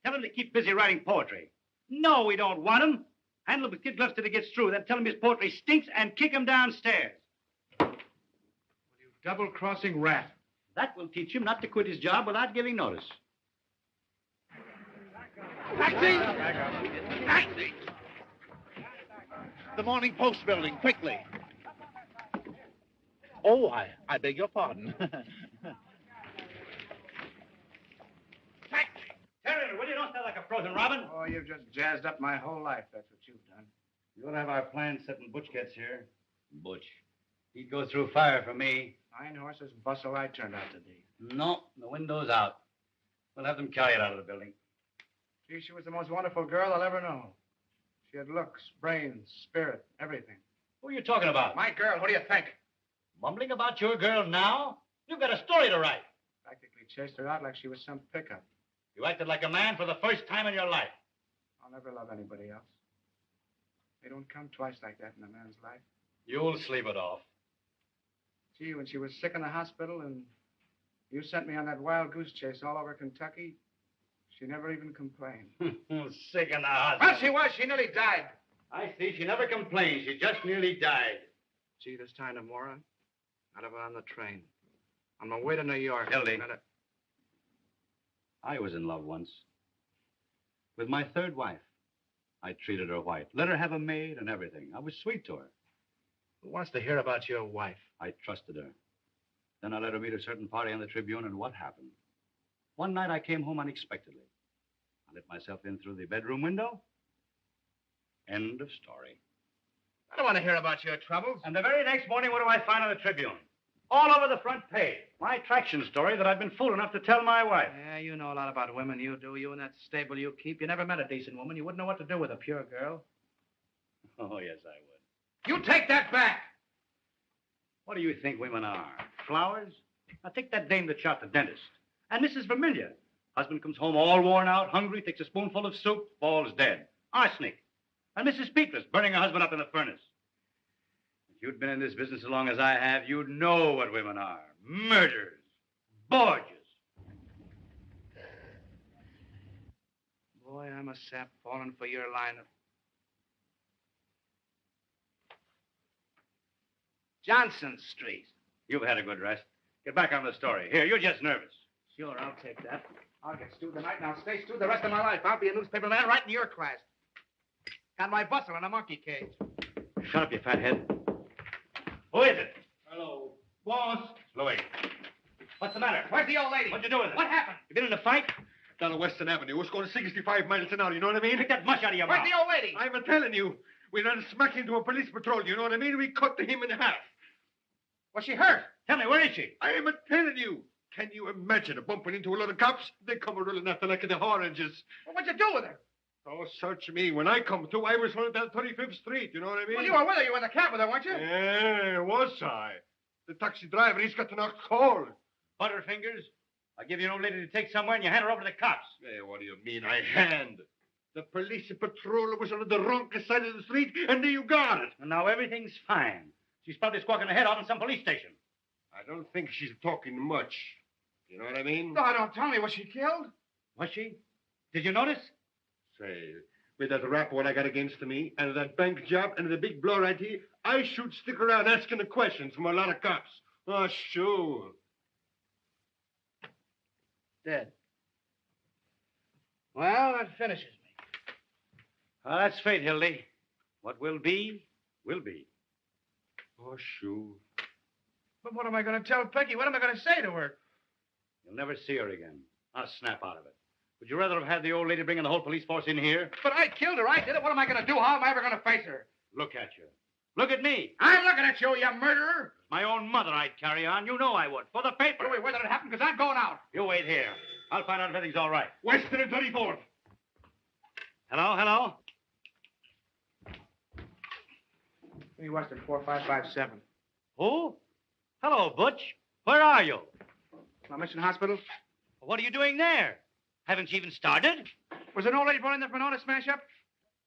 Speaker 3: Tell him to keep busy writing poetry. No, we don't want him. Handle him with kid gloves till he gets through. Then tell him his poetry stinks and kick him downstairs.
Speaker 10: You double-crossing rat.
Speaker 3: That will teach him not to quit his job without giving notice.
Speaker 7: Taxi! Taxi! The Morning Post building, quickly. Oh, I beg your pardon.
Speaker 6: Terrier, will you don't sound like a frozen robin?
Speaker 10: Oh, you've just jazzed up my whole life. That's what you've done.
Speaker 6: You'll have our plans set when Butch gets here. Butch. He'd go through fire for me.
Speaker 10: 9 horses bustle I turned out to be.
Speaker 6: No, the window's out. We'll have them carry it out of the building.
Speaker 10: Gee, she was the most wonderful girl I'll ever know. She had looks, brains, spirit, everything.
Speaker 6: Who are you talking about?
Speaker 10: My girl, what do you think?
Speaker 6: Mumbling about your girl now? You've got a story to write.
Speaker 10: Practically chased her out like she was some pickup.
Speaker 6: You acted like a man for the first time in your life.
Speaker 10: I'll never love anybody else. They don't come twice like that in a man's life.
Speaker 6: You'll sleep it off.
Speaker 10: Gee, when she was sick in the hospital and you sent me on that wild goose chase all over Kentucky, she never even complained.
Speaker 6: Sick in the hospital.
Speaker 10: Well, she was. She nearly died.
Speaker 6: I see. She never complained. She just nearly died.
Speaker 10: Gee, this time tomorrow, I'd have her on the train. On my way to New York.
Speaker 6: Hildy. I was in love once. With my third wife. I treated her white. Let her have a maid and everything. I was sweet to her.
Speaker 10: Who wants to hear about your wife?
Speaker 6: I trusted her. Then I let her meet a certain party on the Tribune, and what happened? One night I came home unexpectedly. I let myself in through the bedroom window. End of story.
Speaker 10: I don't want to hear about your troubles.
Speaker 6: And the very next morning, what do I find on the Tribune? All over the front page. My traction story that I've been fool enough to tell my wife.
Speaker 10: Yeah, you know a lot about women, you do. You and that stable you keep. You never met a decent woman. You wouldn't know what to do with a pure girl.
Speaker 6: Oh, yes, I would.
Speaker 10: You take that back!
Speaker 6: What do you think women are? Flowers? Now, take that dame that shot the dentist. And Mrs. Vermillion. Husband comes home all worn out, hungry, takes a spoonful of soup, falls dead. Arsenic. And Mrs. Petrus burning her husband up in the furnace. If you'd been in this business as long as I have, you'd know what women are. Murderers. Borgias.
Speaker 10: Boy, I'm a sap falling for your line of... Johnson Street.
Speaker 6: You've had a good rest. Get back on the story. Here, you're just nervous.
Speaker 10: Sure, I'll take that. I'll get stewed tonight, and I'll stay stewed the rest of my life. I'll be a newspaper man right in your class. Got my bustle in a monkey cage.
Speaker 6: Shut up, you fathead. Who is it?
Speaker 18: Hello. Boss.
Speaker 6: Louis. What's the matter?
Speaker 10: Where's the old lady?
Speaker 6: What'd you do with her?
Speaker 10: What happened?
Speaker 6: You been in a fight?
Speaker 18: Down on Western Avenue. It's going 65 miles an hour, you know what I mean?
Speaker 6: Take that mush out of your
Speaker 10: Where's
Speaker 6: mouth.
Speaker 10: the old lady?
Speaker 18: I'm telling you. We ran smack into a police patrol, you know what I mean? We cut him in half.
Speaker 10: Was she hurt?
Speaker 6: Tell me, where is she?
Speaker 18: I am telling you. Can you imagine her bumping into a lot of cops? They come a-rolling after like the oranges.
Speaker 10: Well, what'd you do with her?
Speaker 18: Oh, search me. When I come to, I was running down 35th Street, you know what I mean?
Speaker 10: Well, you were with her. You were in the cab with her, weren't you?
Speaker 18: Yeah, was I? The taxi driver, he's got to knock cold.
Speaker 6: Butterfingers? I give you an old lady to take somewhere and you hand her over to the cops.
Speaker 18: Hey, what do you mean, I hand? The police patrol was on the wrong side of the street, and there you got it.
Speaker 6: And now everything's fine. She's probably squawking her head off in some police station.
Speaker 18: I don't think she's talking much. You know what I mean?
Speaker 10: No, don't tell me. Was she killed?
Speaker 6: Was she? Did you notice?
Speaker 18: Say, with that rap what I got against me, and that bank job, and the big blow right here, I should stick around asking the questions from a lot of cops. Oh, sure.
Speaker 10: Dead. Well, that finishes me.
Speaker 6: Well, that's fate, Hildy. What will be, will be.
Speaker 18: Oh, sure.
Speaker 10: But what am I going to tell Peggy? What am I going to say to her?
Speaker 6: You'll never see her again. I'll snap out of it. Would you rather have had the old lady bringing the whole police force in here?
Speaker 10: But I killed her. I did it. What am I going to do? How am I ever going to face her?
Speaker 6: Look at you. Look at me.
Speaker 10: I'm looking at you, you murderer.
Speaker 6: My own mother I'd carry on. You know I would. For the paper.
Speaker 10: Wait, where did it happen? Because I'm going out.
Speaker 6: You wait here. I'll find out if everything's all right.
Speaker 18: Western and 34th.
Speaker 6: Hello, hello?
Speaker 10: Me, Western 4557.
Speaker 6: Who? Hello, Butch. Where are you?
Speaker 10: My mission hospital.
Speaker 6: What are you doing there? Haven't you even started?
Speaker 10: Was an old lady brought in there for an auto smash up?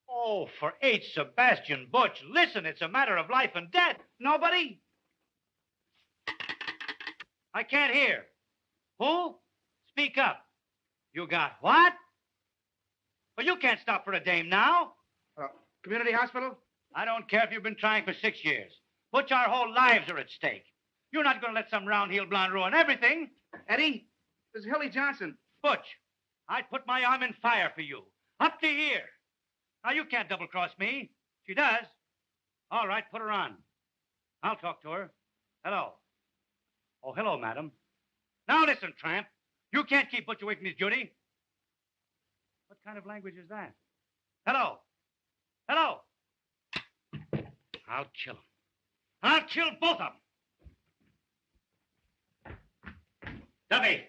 Speaker 6: Oh, for H. Sebastian Butch. Listen, it's a matter of life and death.
Speaker 10: Nobody?
Speaker 6: I can't hear. Who? Speak up. You got what? Well, you can't stop for a dame now.
Speaker 10: Community hospital?
Speaker 6: I don't care if you've been trying for 6 years. Butch, our whole lives are at stake. You're not going to let some round-heel blonde ruin everything.
Speaker 10: Eddie, this is Hildy Johnson.
Speaker 6: Butch, I'd put my arm in fire for you. Up to here. Now, you can't double-cross me. She does. All right, put her on. I'll talk to her. Hello. Oh, hello, madam. Now listen, tramp. You can't keep Butch away from his duty. What kind of language is that? Hello. Hello. I'll kill him. I'll kill both of them. Duffy,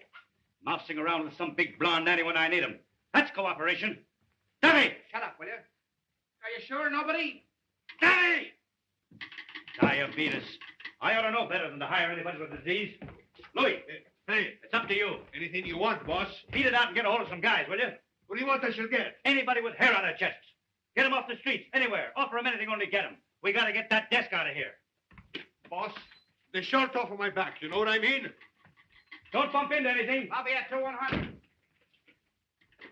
Speaker 6: mousing around with some big blonde nanny when I need him. That's cooperation. Duffy!
Speaker 10: Shut up, will you? Are you sure nobody?
Speaker 6: Duffy! Diabetes. I ought to know better than to hire anybody with a disease. Louis, hey, it's up to you.
Speaker 18: Anything you want, boss.
Speaker 6: Beat it out and get a hold of some guys, will you?
Speaker 18: What do you want I shall get?
Speaker 6: Anybody with hair on their chests. Get them off the streets, anywhere. Offer them anything, only get them. We got to get that desk out of here.
Speaker 18: Boss, the shirt off of my back, you know what I mean?
Speaker 6: Don't bump into anything.
Speaker 10: I'll be at 2-100.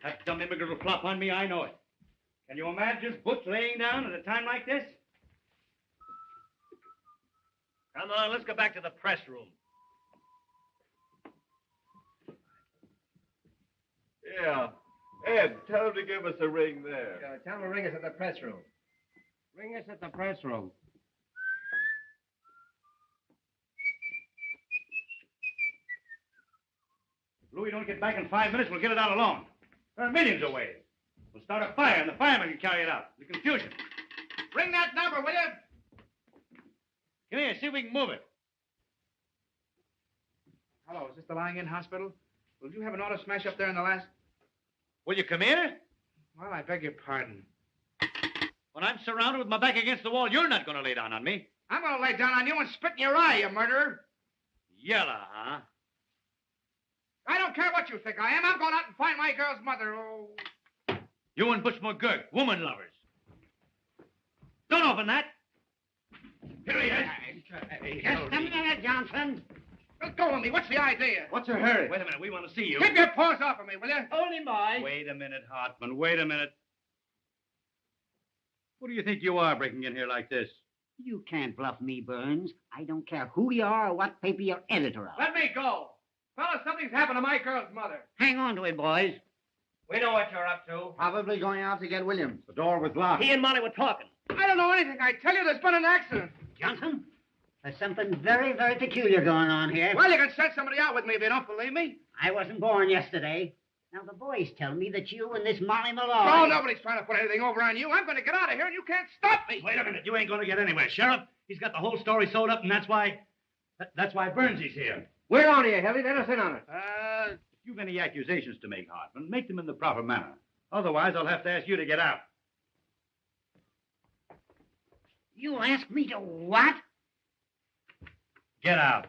Speaker 6: That dumb immigrant will flop on me, I know it. Can you imagine Butch laying down at a time like this?
Speaker 12: Come on, let's go back to the press room.
Speaker 15: Yeah. Ed, tell him to give us a ring there.
Speaker 1: Tell him to ring us at the press room. Ring us at the press room.
Speaker 6: Louis, don't get back in 5 minutes, we'll get it out alone. There are millions of ways. We'll start a fire, and the firemen can carry it out. The confusion.
Speaker 10: Ring that number, will you?
Speaker 6: Come here, see if we can move it.
Speaker 10: Hello, is this the lying-in hospital? Will you have an auto smash up there in the last...
Speaker 6: Will you come here?
Speaker 10: Well, I beg your pardon.
Speaker 6: When I'm surrounded with my back against the wall, you're not going to lay down on me.
Speaker 10: I'm going to lay down on you and spit in your eye, you murderer.
Speaker 6: Yella, huh?
Speaker 10: I don't care what you think I am. I'm going out and find my girl's mother. Oh.
Speaker 6: You and Butch McGurk, woman lovers. Don't open that. Here he is.
Speaker 8: Just a minute, Johnson.
Speaker 10: Let go of me. What's the idea?
Speaker 6: What's your hurry? Wait a minute. We want to see you.
Speaker 10: Keep your paws off of me, will you?
Speaker 1: Only mine.
Speaker 6: Wait a minute, Hartman. Wait a minute. Who do you think you are breaking in here like this?
Speaker 8: You can't bluff me, Burns. I don't care who you are or what paper you're editor of.
Speaker 10: Let me go. Fellas, something's happened to my girl's mother.
Speaker 8: Hang on to it, boys.
Speaker 1: We know what you're up to.
Speaker 16: Probably going out to get Williams.
Speaker 7: The door was locked.
Speaker 12: He and Molly were talking.
Speaker 10: I don't know anything. I tell you, there's been an accident.
Speaker 8: Johnson, there's something very, very peculiar going on here.
Speaker 10: Well, you can send somebody out with me if you don't believe me.
Speaker 8: I wasn't born yesterday. Now, the boys tell me that you and this Molly Malloy...
Speaker 10: Oh, nobody's trying to put anything over on you. I'm going to get out of here, and you can't stop me.
Speaker 6: Wait a minute. You ain't going to get anywhere, Sheriff. He's got the whole story sewed up, and that's why Burnsy's here.
Speaker 16: We're on here, Hildy. Let us in on it.
Speaker 6: If you've any accusations to make, Hartman, make them in the proper manner. Otherwise, I'll have to ask you to get out.
Speaker 8: You ask me to what?
Speaker 6: Get out.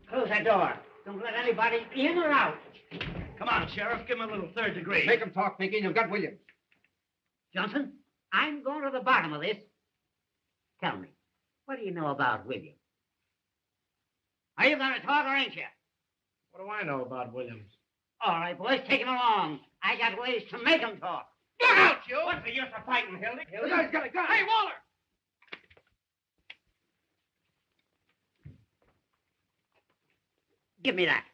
Speaker 8: Close that door. Don't let anybody in or out.
Speaker 6: Come on, Sheriff. Give him a little third degree.
Speaker 16: Make him talk, Pinky. You've got Williams.
Speaker 8: Johnson, I'm going to the bottom of this. Tell me, what do you know about Williams? Are you going to talk or ain't you?
Speaker 1: What do I know about Williams?
Speaker 8: All right, boys, take him along. I got ways to make him talk.
Speaker 10: Look out, you!
Speaker 1: What's the use of fighting, Hildy?
Speaker 10: The guy's got a gun. Hey, Waller!
Speaker 8: Give me that.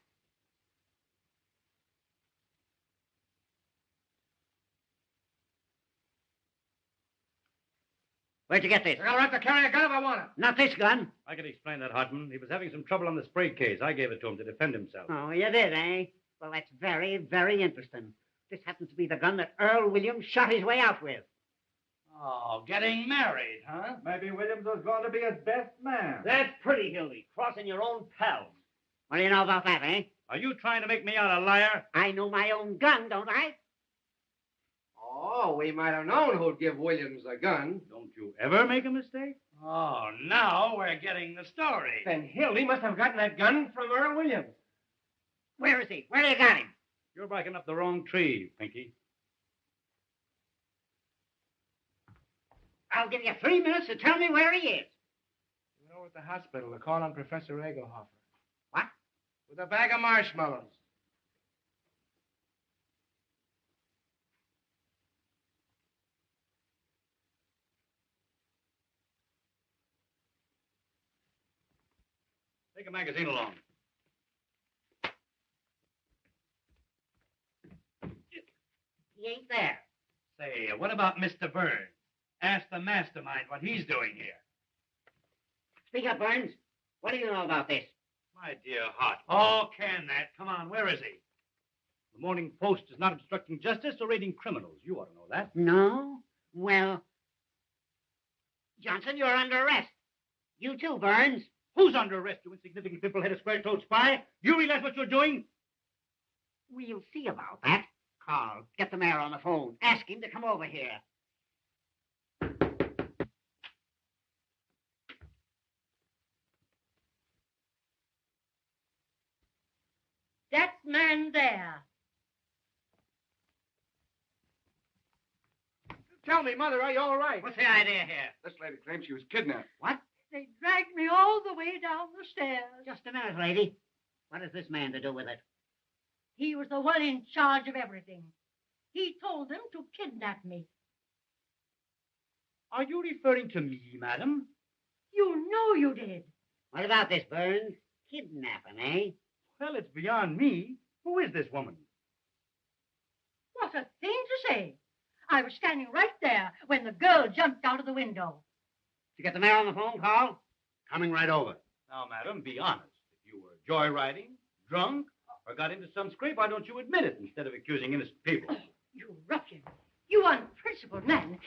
Speaker 8: Where'd you get this?
Speaker 10: I got a right to carry a gun if I want it.
Speaker 8: Not this gun.
Speaker 6: I can explain that, Hartman. He was having some trouble on the spray case. I gave it to him to defend himself.
Speaker 8: Oh, you did, eh? Well, that's very, very interesting. This happens to be the gun that Earl Williams shot his way out with.
Speaker 6: Oh, getting married, huh?
Speaker 7: Maybe Williams was going to be his best man.
Speaker 14: That's pretty, Hildy. Crossing your own pals.
Speaker 8: What do you know about that, eh?
Speaker 6: Are you trying to make me out a liar?
Speaker 8: I know my own gun, don't I?
Speaker 16: Oh, we might have known who'd give Williams a gun.
Speaker 6: Don't you ever make a mistake? Oh, now we're getting the story.
Speaker 1: Then Hildy must have gotten that gun from Earl Williams.
Speaker 8: Where is he? Where do you got him?
Speaker 6: You're barking up the wrong tree, Pinky.
Speaker 8: I'll give you 3 minutes to tell me where he is.
Speaker 1: You know, at the hospital, to call on Professor Egelhofer.
Speaker 8: What?
Speaker 1: With a bag of marshmallows.
Speaker 6: Take a magazine along.
Speaker 8: He ain't there.
Speaker 6: Say, what about Mr. Burns? Ask the mastermind what he's doing here.
Speaker 8: Speak up, Burns. What do you know about this?
Speaker 6: My dear Hart. Oh, can that? Come on, where is he? The Morning Post is not obstructing justice or raiding criminals. You ought to know that.
Speaker 8: No? Well, Johnson, you're under arrest. You too, Burns.
Speaker 6: Who's under arrest, you insignificant pimple-headed square-toed spy? You realize what you're doing?
Speaker 8: We'll see about that. Carl, get the mayor on the phone. Ask him to come over here.
Speaker 13: That man there.
Speaker 10: Tell me, Mother, are you all right?
Speaker 8: What's the idea here?
Speaker 17: This lady claims she was kidnapped.
Speaker 8: What?
Speaker 13: They dragged me all the way down the stairs.
Speaker 8: Just a minute, lady. What has this man to do with it?
Speaker 13: He was the one in charge of everything. He told them to kidnap me.
Speaker 6: Are you referring to me, madam?
Speaker 13: You know you did.
Speaker 8: What about this, Burns? Kidnapping, eh?
Speaker 6: Well, it's beyond me. Who is this woman?
Speaker 13: What a thing to say. I was standing right there when the girl jumped out of the window.
Speaker 8: Did you get the mayor on the phone, Carl?
Speaker 6: Coming right over. Now, madam, be honest. If you were joyriding, drunk, or got into some scrape, why don't you admit it instead of accusing innocent people?
Speaker 13: Oh, you ruffian. You unprincipled man.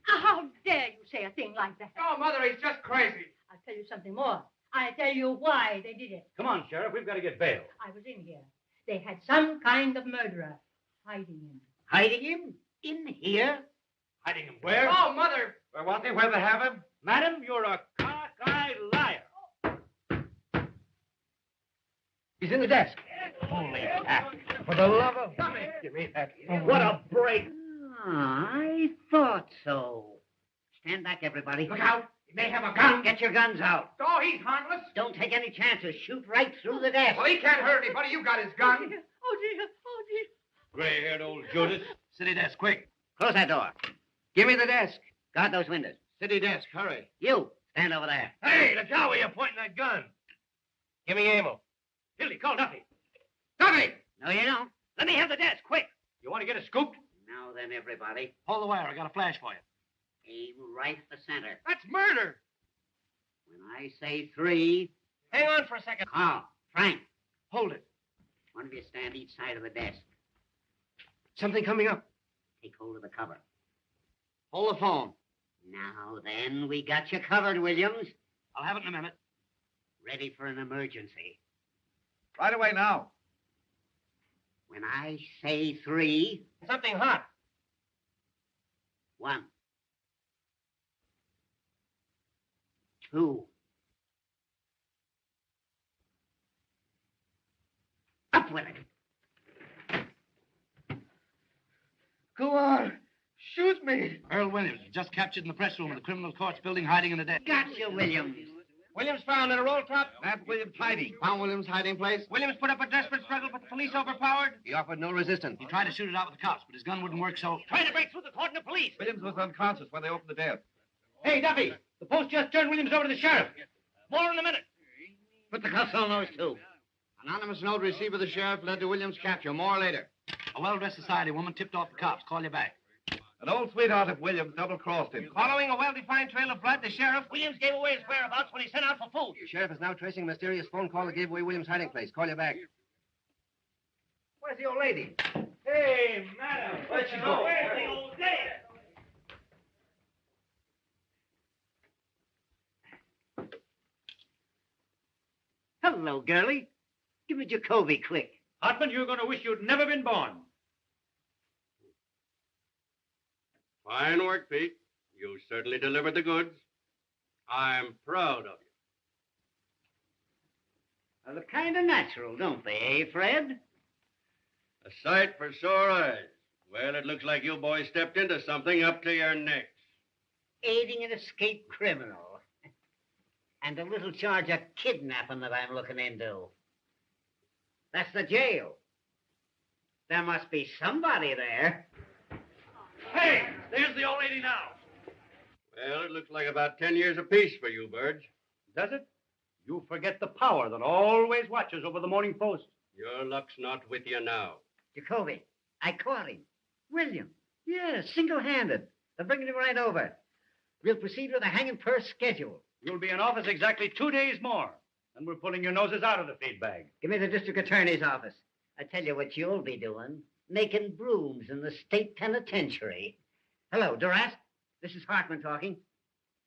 Speaker 13: How dare you say a thing like that?
Speaker 10: Oh, Mother, he's just crazy.
Speaker 13: I'll tell you something more. I'll tell you why they did it.
Speaker 6: Come on, Sheriff, we've got to get bail.
Speaker 13: I was in here. They had some kind of murderer hiding him.
Speaker 8: Hiding him? In here?
Speaker 6: Hiding him where?
Speaker 10: Oh, Mother.
Speaker 6: Where was he? Where they have him? Madam, you're a cockeyed liar. He's in the desk. Holy heck. For the love of... Give me that. What a break.
Speaker 8: I thought so. Stand back, everybody.
Speaker 10: Look out. He may have a gun.
Speaker 8: Get your guns out.
Speaker 10: Oh, he's harmless.
Speaker 8: Don't take any chances. Shoot right through the desk.
Speaker 10: Well, he can't hurt anybody. You got his gun.
Speaker 13: Oh, dear. Oh, dear.
Speaker 6: Gray-haired old Judas. City desk, quick.
Speaker 8: Close that door.
Speaker 16: Give me the desk.
Speaker 8: Guard those windows.
Speaker 16: City desk, hurry.
Speaker 8: You, stand over there.
Speaker 6: Hey, look out where you're pointing that gun. Give me ammo. Hildy, call Duffy.
Speaker 10: Duffy!
Speaker 8: No, you don't.
Speaker 6: Let me have the desk, quick. You want to get it scooped?
Speaker 8: Now then, everybody.
Speaker 6: Hold the wire. I got a flash for you.
Speaker 8: Aim right at the center.
Speaker 10: That's murder.
Speaker 8: When I say 3...
Speaker 10: Hang on for a second.
Speaker 8: Carl, Frank,
Speaker 10: Hold it.
Speaker 8: one of you stand each side of the desk.
Speaker 16: Something coming up.
Speaker 8: Take hold of the cover.
Speaker 16: Hold the phone.
Speaker 8: Now then, we got you covered, Williams.
Speaker 6: I'll have it in a minute.
Speaker 8: Ready for an emergency.
Speaker 17: Right away now.
Speaker 8: When I say 3...
Speaker 10: Something hot.
Speaker 8: 1. 2. Up with it.
Speaker 10: Go on. Shoot me.
Speaker 6: Earl Williams, just captured in the press room of the criminal courts building, hiding in the desk.
Speaker 8: Gotcha, Williams.
Speaker 10: Williams found in a roll top.
Speaker 17: Map Williams hiding.
Speaker 16: Found Williams' hiding place?
Speaker 10: Williams put up a desperate struggle, but the police overpowered.
Speaker 16: He offered no resistance.
Speaker 6: He tried to shoot it out with the cops, but his gun wouldn't work, so...
Speaker 10: Trying to break through the cordon of police.
Speaker 17: Williams was unconscious when they opened the desk.
Speaker 6: Hey, Duffy, the post just turned Williams over to the sheriff. More in a minute.
Speaker 8: Put the cuffs on those two.
Speaker 16: Anonymous note received by the sheriff led to Williams' capture. More later.
Speaker 6: A well-dressed society woman tipped off the cops. Call you back.
Speaker 17: An old sweetheart of Williams double-crossed him.
Speaker 10: Following a well-defined trail of blood, the sheriff... Williams gave away his whereabouts when he sent out for food.
Speaker 16: The sheriff is now tracing a mysterious phone call that gave away Williams' hiding place. Call you back.
Speaker 10: Where's the old lady?
Speaker 6: Hey, madam.
Speaker 10: Where'd she go?
Speaker 6: Where's the old lady?
Speaker 8: Hello, girlie. Give me Jacoby, quick.
Speaker 6: Hartman, you're going to wish you'd never been born.
Speaker 2: Fine work, Pete. You certainly delivered the goods. I'm proud of you.
Speaker 8: They look kind of natural, don't they, eh, Fred?
Speaker 2: A sight for sore eyes. Well, it looks like you boys stepped into something up to your necks.
Speaker 8: Aiding an escaped criminal. And a little charge of kidnapping that I'm looking into. That's the jail. There must be somebody there.
Speaker 6: Hey, there's the old lady now.
Speaker 2: Well, it looks like about 10 years apiece for you, Burge.
Speaker 6: Does it? You forget the power that always watches over the Morning Post.
Speaker 2: Your luck's not with you now.
Speaker 8: Jacoby, I caught him. William. Yeah, single-handed. They're bringing him right over. We'll proceed with a hanging per schedule.
Speaker 6: You'll be in office exactly 2 days more, and we're pulling your noses out of the feed bag.
Speaker 8: Give me the district attorney's office. I tell you what you'll be doing. Making brooms in the state penitentiary. Hello, Durant. This is Hartman talking.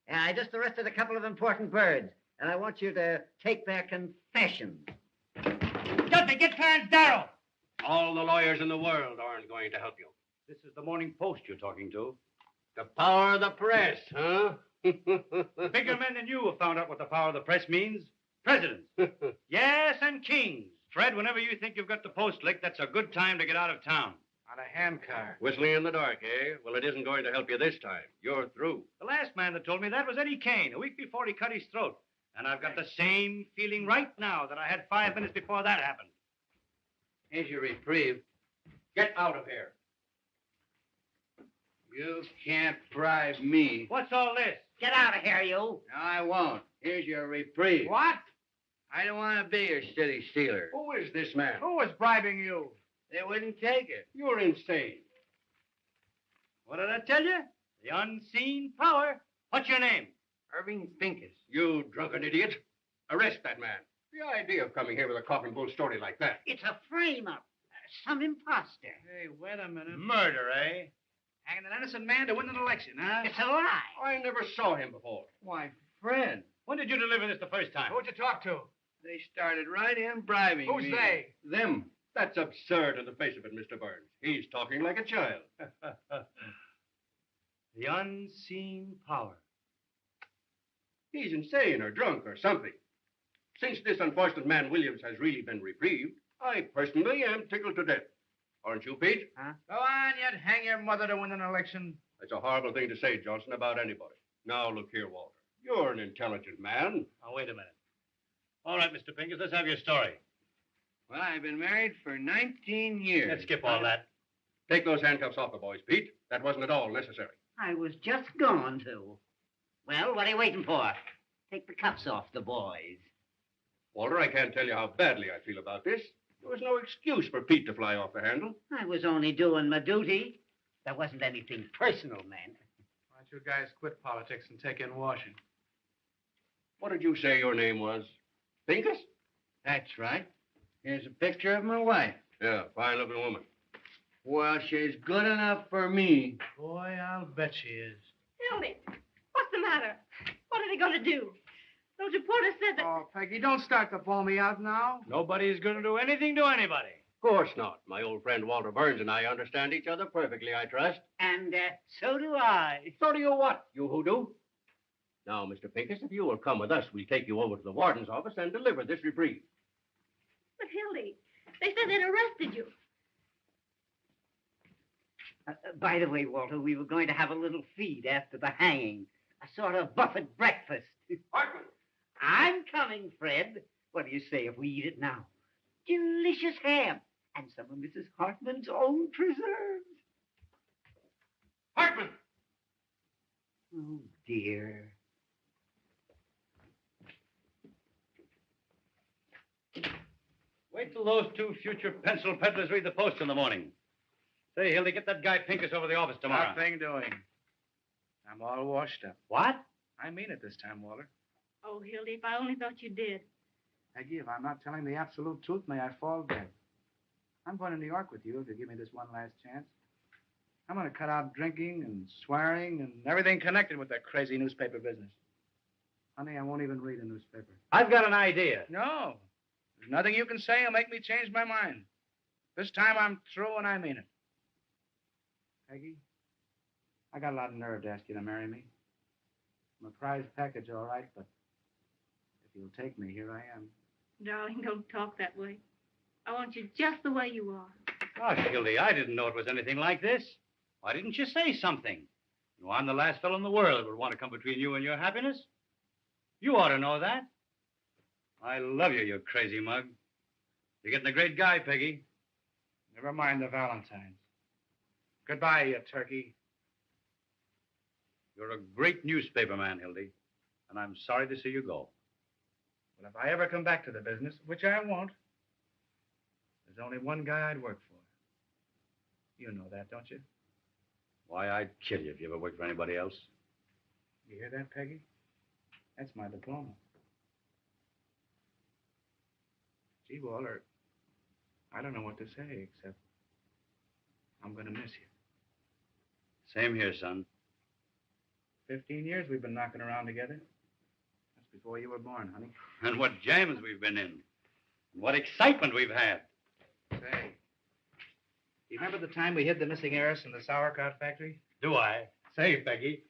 Speaker 8: I just arrested a couple of important birds, and I want you to take their confessions.
Speaker 3: Guilty, get Clarence Darrow.
Speaker 12: All the lawyers in the world aren't going to help you.
Speaker 6: This is the Morning Post you're talking to.
Speaker 12: The power of the press, huh?
Speaker 6: Bigger men than you have found out what the power of the press means. Presidents. Yes, and kings. Fred, whenever you think you've got the post licked, that's a good time to get out of town.
Speaker 10: On a handcar.
Speaker 12: Whistling in the dark, eh? Well, it isn't going to help you this time. You're through.
Speaker 6: The last man that told me that was Eddie Kane, a week before he cut his throat. And I've got the same feeling right now that I had 5 minutes before that happened.
Speaker 12: Here's your reprieve. Get out of here.
Speaker 10: You can't bribe me.
Speaker 6: What's all this?
Speaker 8: Get out of here, you.
Speaker 10: No, I won't. Here's your reprieve.
Speaker 3: What?
Speaker 10: I don't want to be your city stealer.
Speaker 12: Who is this man?
Speaker 3: Who was bribing you?
Speaker 10: They wouldn't take it.
Speaker 12: You're insane.
Speaker 6: What did I tell you? The unseen power. What's your name?
Speaker 10: Irving Pincus.
Speaker 12: You drunken idiot. Arrest that man. The idea of coming here with a coffin bull story like that.
Speaker 8: It's a frame-up. Some imposter.
Speaker 3: Hey, wait a minute.
Speaker 6: Murder, eh?
Speaker 3: Hanging an innocent man to win an election, huh?
Speaker 8: It's a lie.
Speaker 12: I never saw him before.
Speaker 3: Why, Fred.
Speaker 6: When did you deliver this the first time?
Speaker 3: Who'd you talk to?
Speaker 10: They started right in bribing
Speaker 3: Who's
Speaker 10: me.
Speaker 3: they?
Speaker 12: Them. That's absurd on the face of it, Mr. Burns. He's talking like a child.
Speaker 6: The unseen power.
Speaker 12: He's insane or drunk or something. Since this unfortunate man Williams has really been reprieved, I personally am tickled to death. Aren't you, Pete?
Speaker 3: Huh? Go on, you'd hang your mother to win an election.
Speaker 12: That's a horrible thing to say, Johnson, about anybody. Now, look here, Walter. You're an intelligent man.
Speaker 6: Now, wait a minute. All right, Mr. Pincus, let's have your story.
Speaker 10: Well, I've been married for 19 years.
Speaker 6: Let's skip all that.
Speaker 12: Take those handcuffs off the boys, Pete. That wasn't at all necessary.
Speaker 8: I was just going to. Well, what are you waiting for? Take the cuffs off the boys.
Speaker 12: Walter, I can't tell you how badly I feel about this. There was no excuse for Pete to fly off the handle.
Speaker 8: I was only doing my duty. There wasn't anything personal, man.
Speaker 3: Why don't you guys quit politics and take in washing?
Speaker 12: What did you say your name was? Pincus?
Speaker 10: That's right. Here's a picture of my wife.
Speaker 12: Yeah, fine-looking woman.
Speaker 10: Well, she's good enough for me.
Speaker 3: Boy, I'll bet she is.
Speaker 11: Hildy, what's the matter? What are they going to do? Those reporters said that...
Speaker 3: Oh, Peggy, don't start to bawl me out now.
Speaker 6: Nobody's going to do anything to anybody.
Speaker 12: Of course not. My old friend Walter Burns and I understand each other perfectly, I trust.
Speaker 8: And so do I.
Speaker 12: So do you what, you hoodoo? Now, Mr. Pincus, if you will come with us, we'll take you over to the warden's office and deliver this reprieve.
Speaker 11: But, Hildy, they said they'd arrested you.
Speaker 8: By the way, Walter, we were going to have a little feed after the hanging. A sort of buffet breakfast.
Speaker 12: Hartman!
Speaker 8: I'm coming, Fred. What do you say if we eat it now? Delicious ham. And some of Mrs. Hartman's own preserves.
Speaker 12: Hartman!
Speaker 8: Oh, dear.
Speaker 6: Wait till those two future pencil peddlers read the Post in the morning. Say, Hildy, get that guy Pincus over to the office tomorrow.
Speaker 3: Nothing doing. I'm all washed up.
Speaker 6: What?
Speaker 3: I mean it this time, Walter.
Speaker 11: Oh, Hildy, if I only thought you did.
Speaker 3: Peggy, if I'm not telling the absolute truth, may I fall dead. I'm going to New York with you if you give me this one last chance. I'm going to cut out drinking and swearing and everything connected with that crazy newspaper business. Honey, I won't even read a newspaper.
Speaker 6: I've got an idea.
Speaker 3: No. There's nothing you can say that'll make me change my mind. This time I'm through and I mean it. Peggy, I got a lot of nerve to ask you to marry me. I'm a prize package, all right, but if you'll take me, here I am.
Speaker 11: Darling, don't talk that way. I want you just the way you are.
Speaker 6: Gosh, Hildy, I didn't know it was anything like this. Why didn't you say something? You know, I'm the last fellow in the world that would want to come between you and your happiness. You ought to know that. I love you, you crazy mug. You're getting a great guy, Peggy.
Speaker 3: Never mind the Valentines. Goodbye, you turkey.
Speaker 6: You're a great newspaper man, Hildy, and I'm sorry to see you go.
Speaker 3: Well, if I ever come back to the business, which I won't, there's only one guy I'd work for. You know that, don't you?
Speaker 6: Why, I'd kill you if you ever worked for anybody else.
Speaker 3: You hear that, Peggy?
Speaker 10: That's my diploma. Gee, Walter, I don't know what to say except I'm going to miss you.
Speaker 6: Same here, son.
Speaker 10: 15 years we've been knocking around together. That's before you were born, honey.
Speaker 6: And what jams we've been in. And what excitement we've had.
Speaker 10: Say, you remember the time we hid the missing heiress in the sauerkraut factory?
Speaker 6: Do I? Say, Peggy,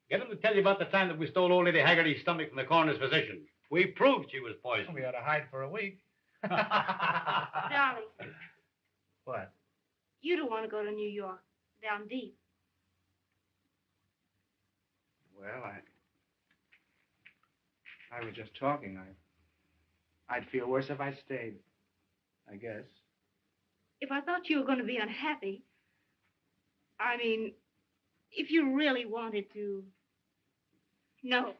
Speaker 6: get him to tell you about the time that we stole old Lady Haggerty's stomach from the coroner's physician. We proved she was poisoned.
Speaker 10: We had to hide for a week.
Speaker 11: Darling,
Speaker 10: What?
Speaker 11: you don't want to go to New York, down deep.
Speaker 10: Well, I was just talking. I'd feel worse if I stayed, I guess.
Speaker 11: If I thought you were going to be unhappy, I mean, if you really wanted to. No.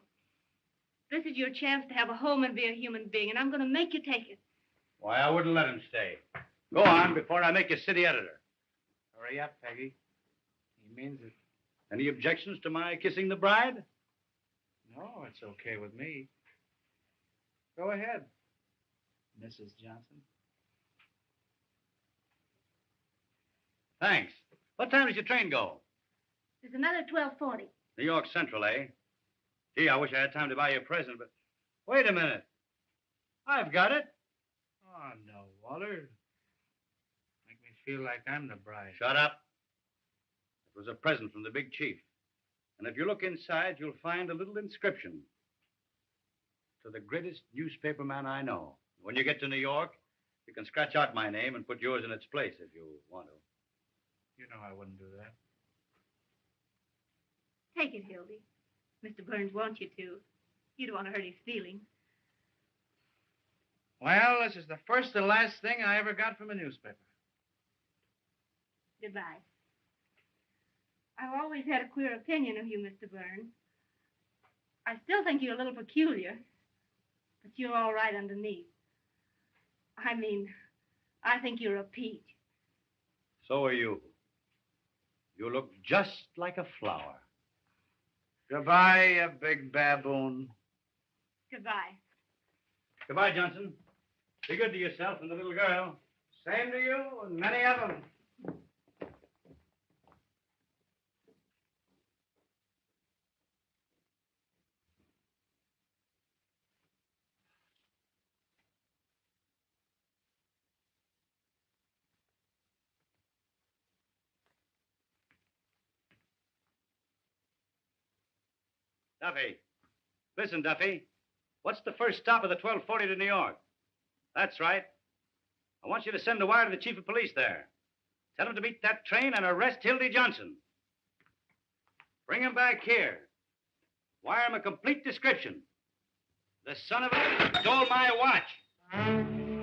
Speaker 11: This is your chance to have a home and be a human being, and I'm going to make you take it.
Speaker 6: Why, I wouldn't let him stay. Go on before I make you city editor.
Speaker 10: Hurry up, Peggy. He means it.
Speaker 6: Any objections to my kissing the bride?
Speaker 10: No, it's okay with me. Go ahead, Mrs. Johnson.
Speaker 6: Thanks. What time does your train go?
Speaker 11: There's another 12:40.
Speaker 6: New York Central, eh? Gee, I wish I had time to buy you a present, but... Wait a minute. I've got it.
Speaker 10: Oh, no, Walter. Make me feel like I'm the bride.
Speaker 6: Shut up. It was a present from the big chief. And if you look inside, you'll find a little inscription. To the greatest newspaperman I know. When you get to New York, you can scratch out my name and put yours in its place if you want to.
Speaker 10: You know I wouldn't do that.
Speaker 11: Take it, Hildy. Mr. Burns wants you to. You don't want to hurt his feelings.
Speaker 10: Well, this is the first and last thing I ever got from a newspaper.
Speaker 11: Goodbye. I've always had a queer opinion of you, Mr. Burns. I still think you're a little peculiar, but you're all right underneath. I mean, I think you're a peach.
Speaker 6: So are you. You look just like a flower.
Speaker 10: Goodbye, you big baboon.
Speaker 11: Goodbye.
Speaker 6: Goodbye, Johnson. Be good to yourself and the little girl.
Speaker 10: Same to you and many of them.
Speaker 6: Duffy. Listen, Duffy. What's the first stop of the 12:40 to New York? That's right. I want you to send a wire to the chief of police there. Tell him to meet that train and arrest Hildy Johnson. Bring him back here. Wire him a complete description. The son of a stole my watch.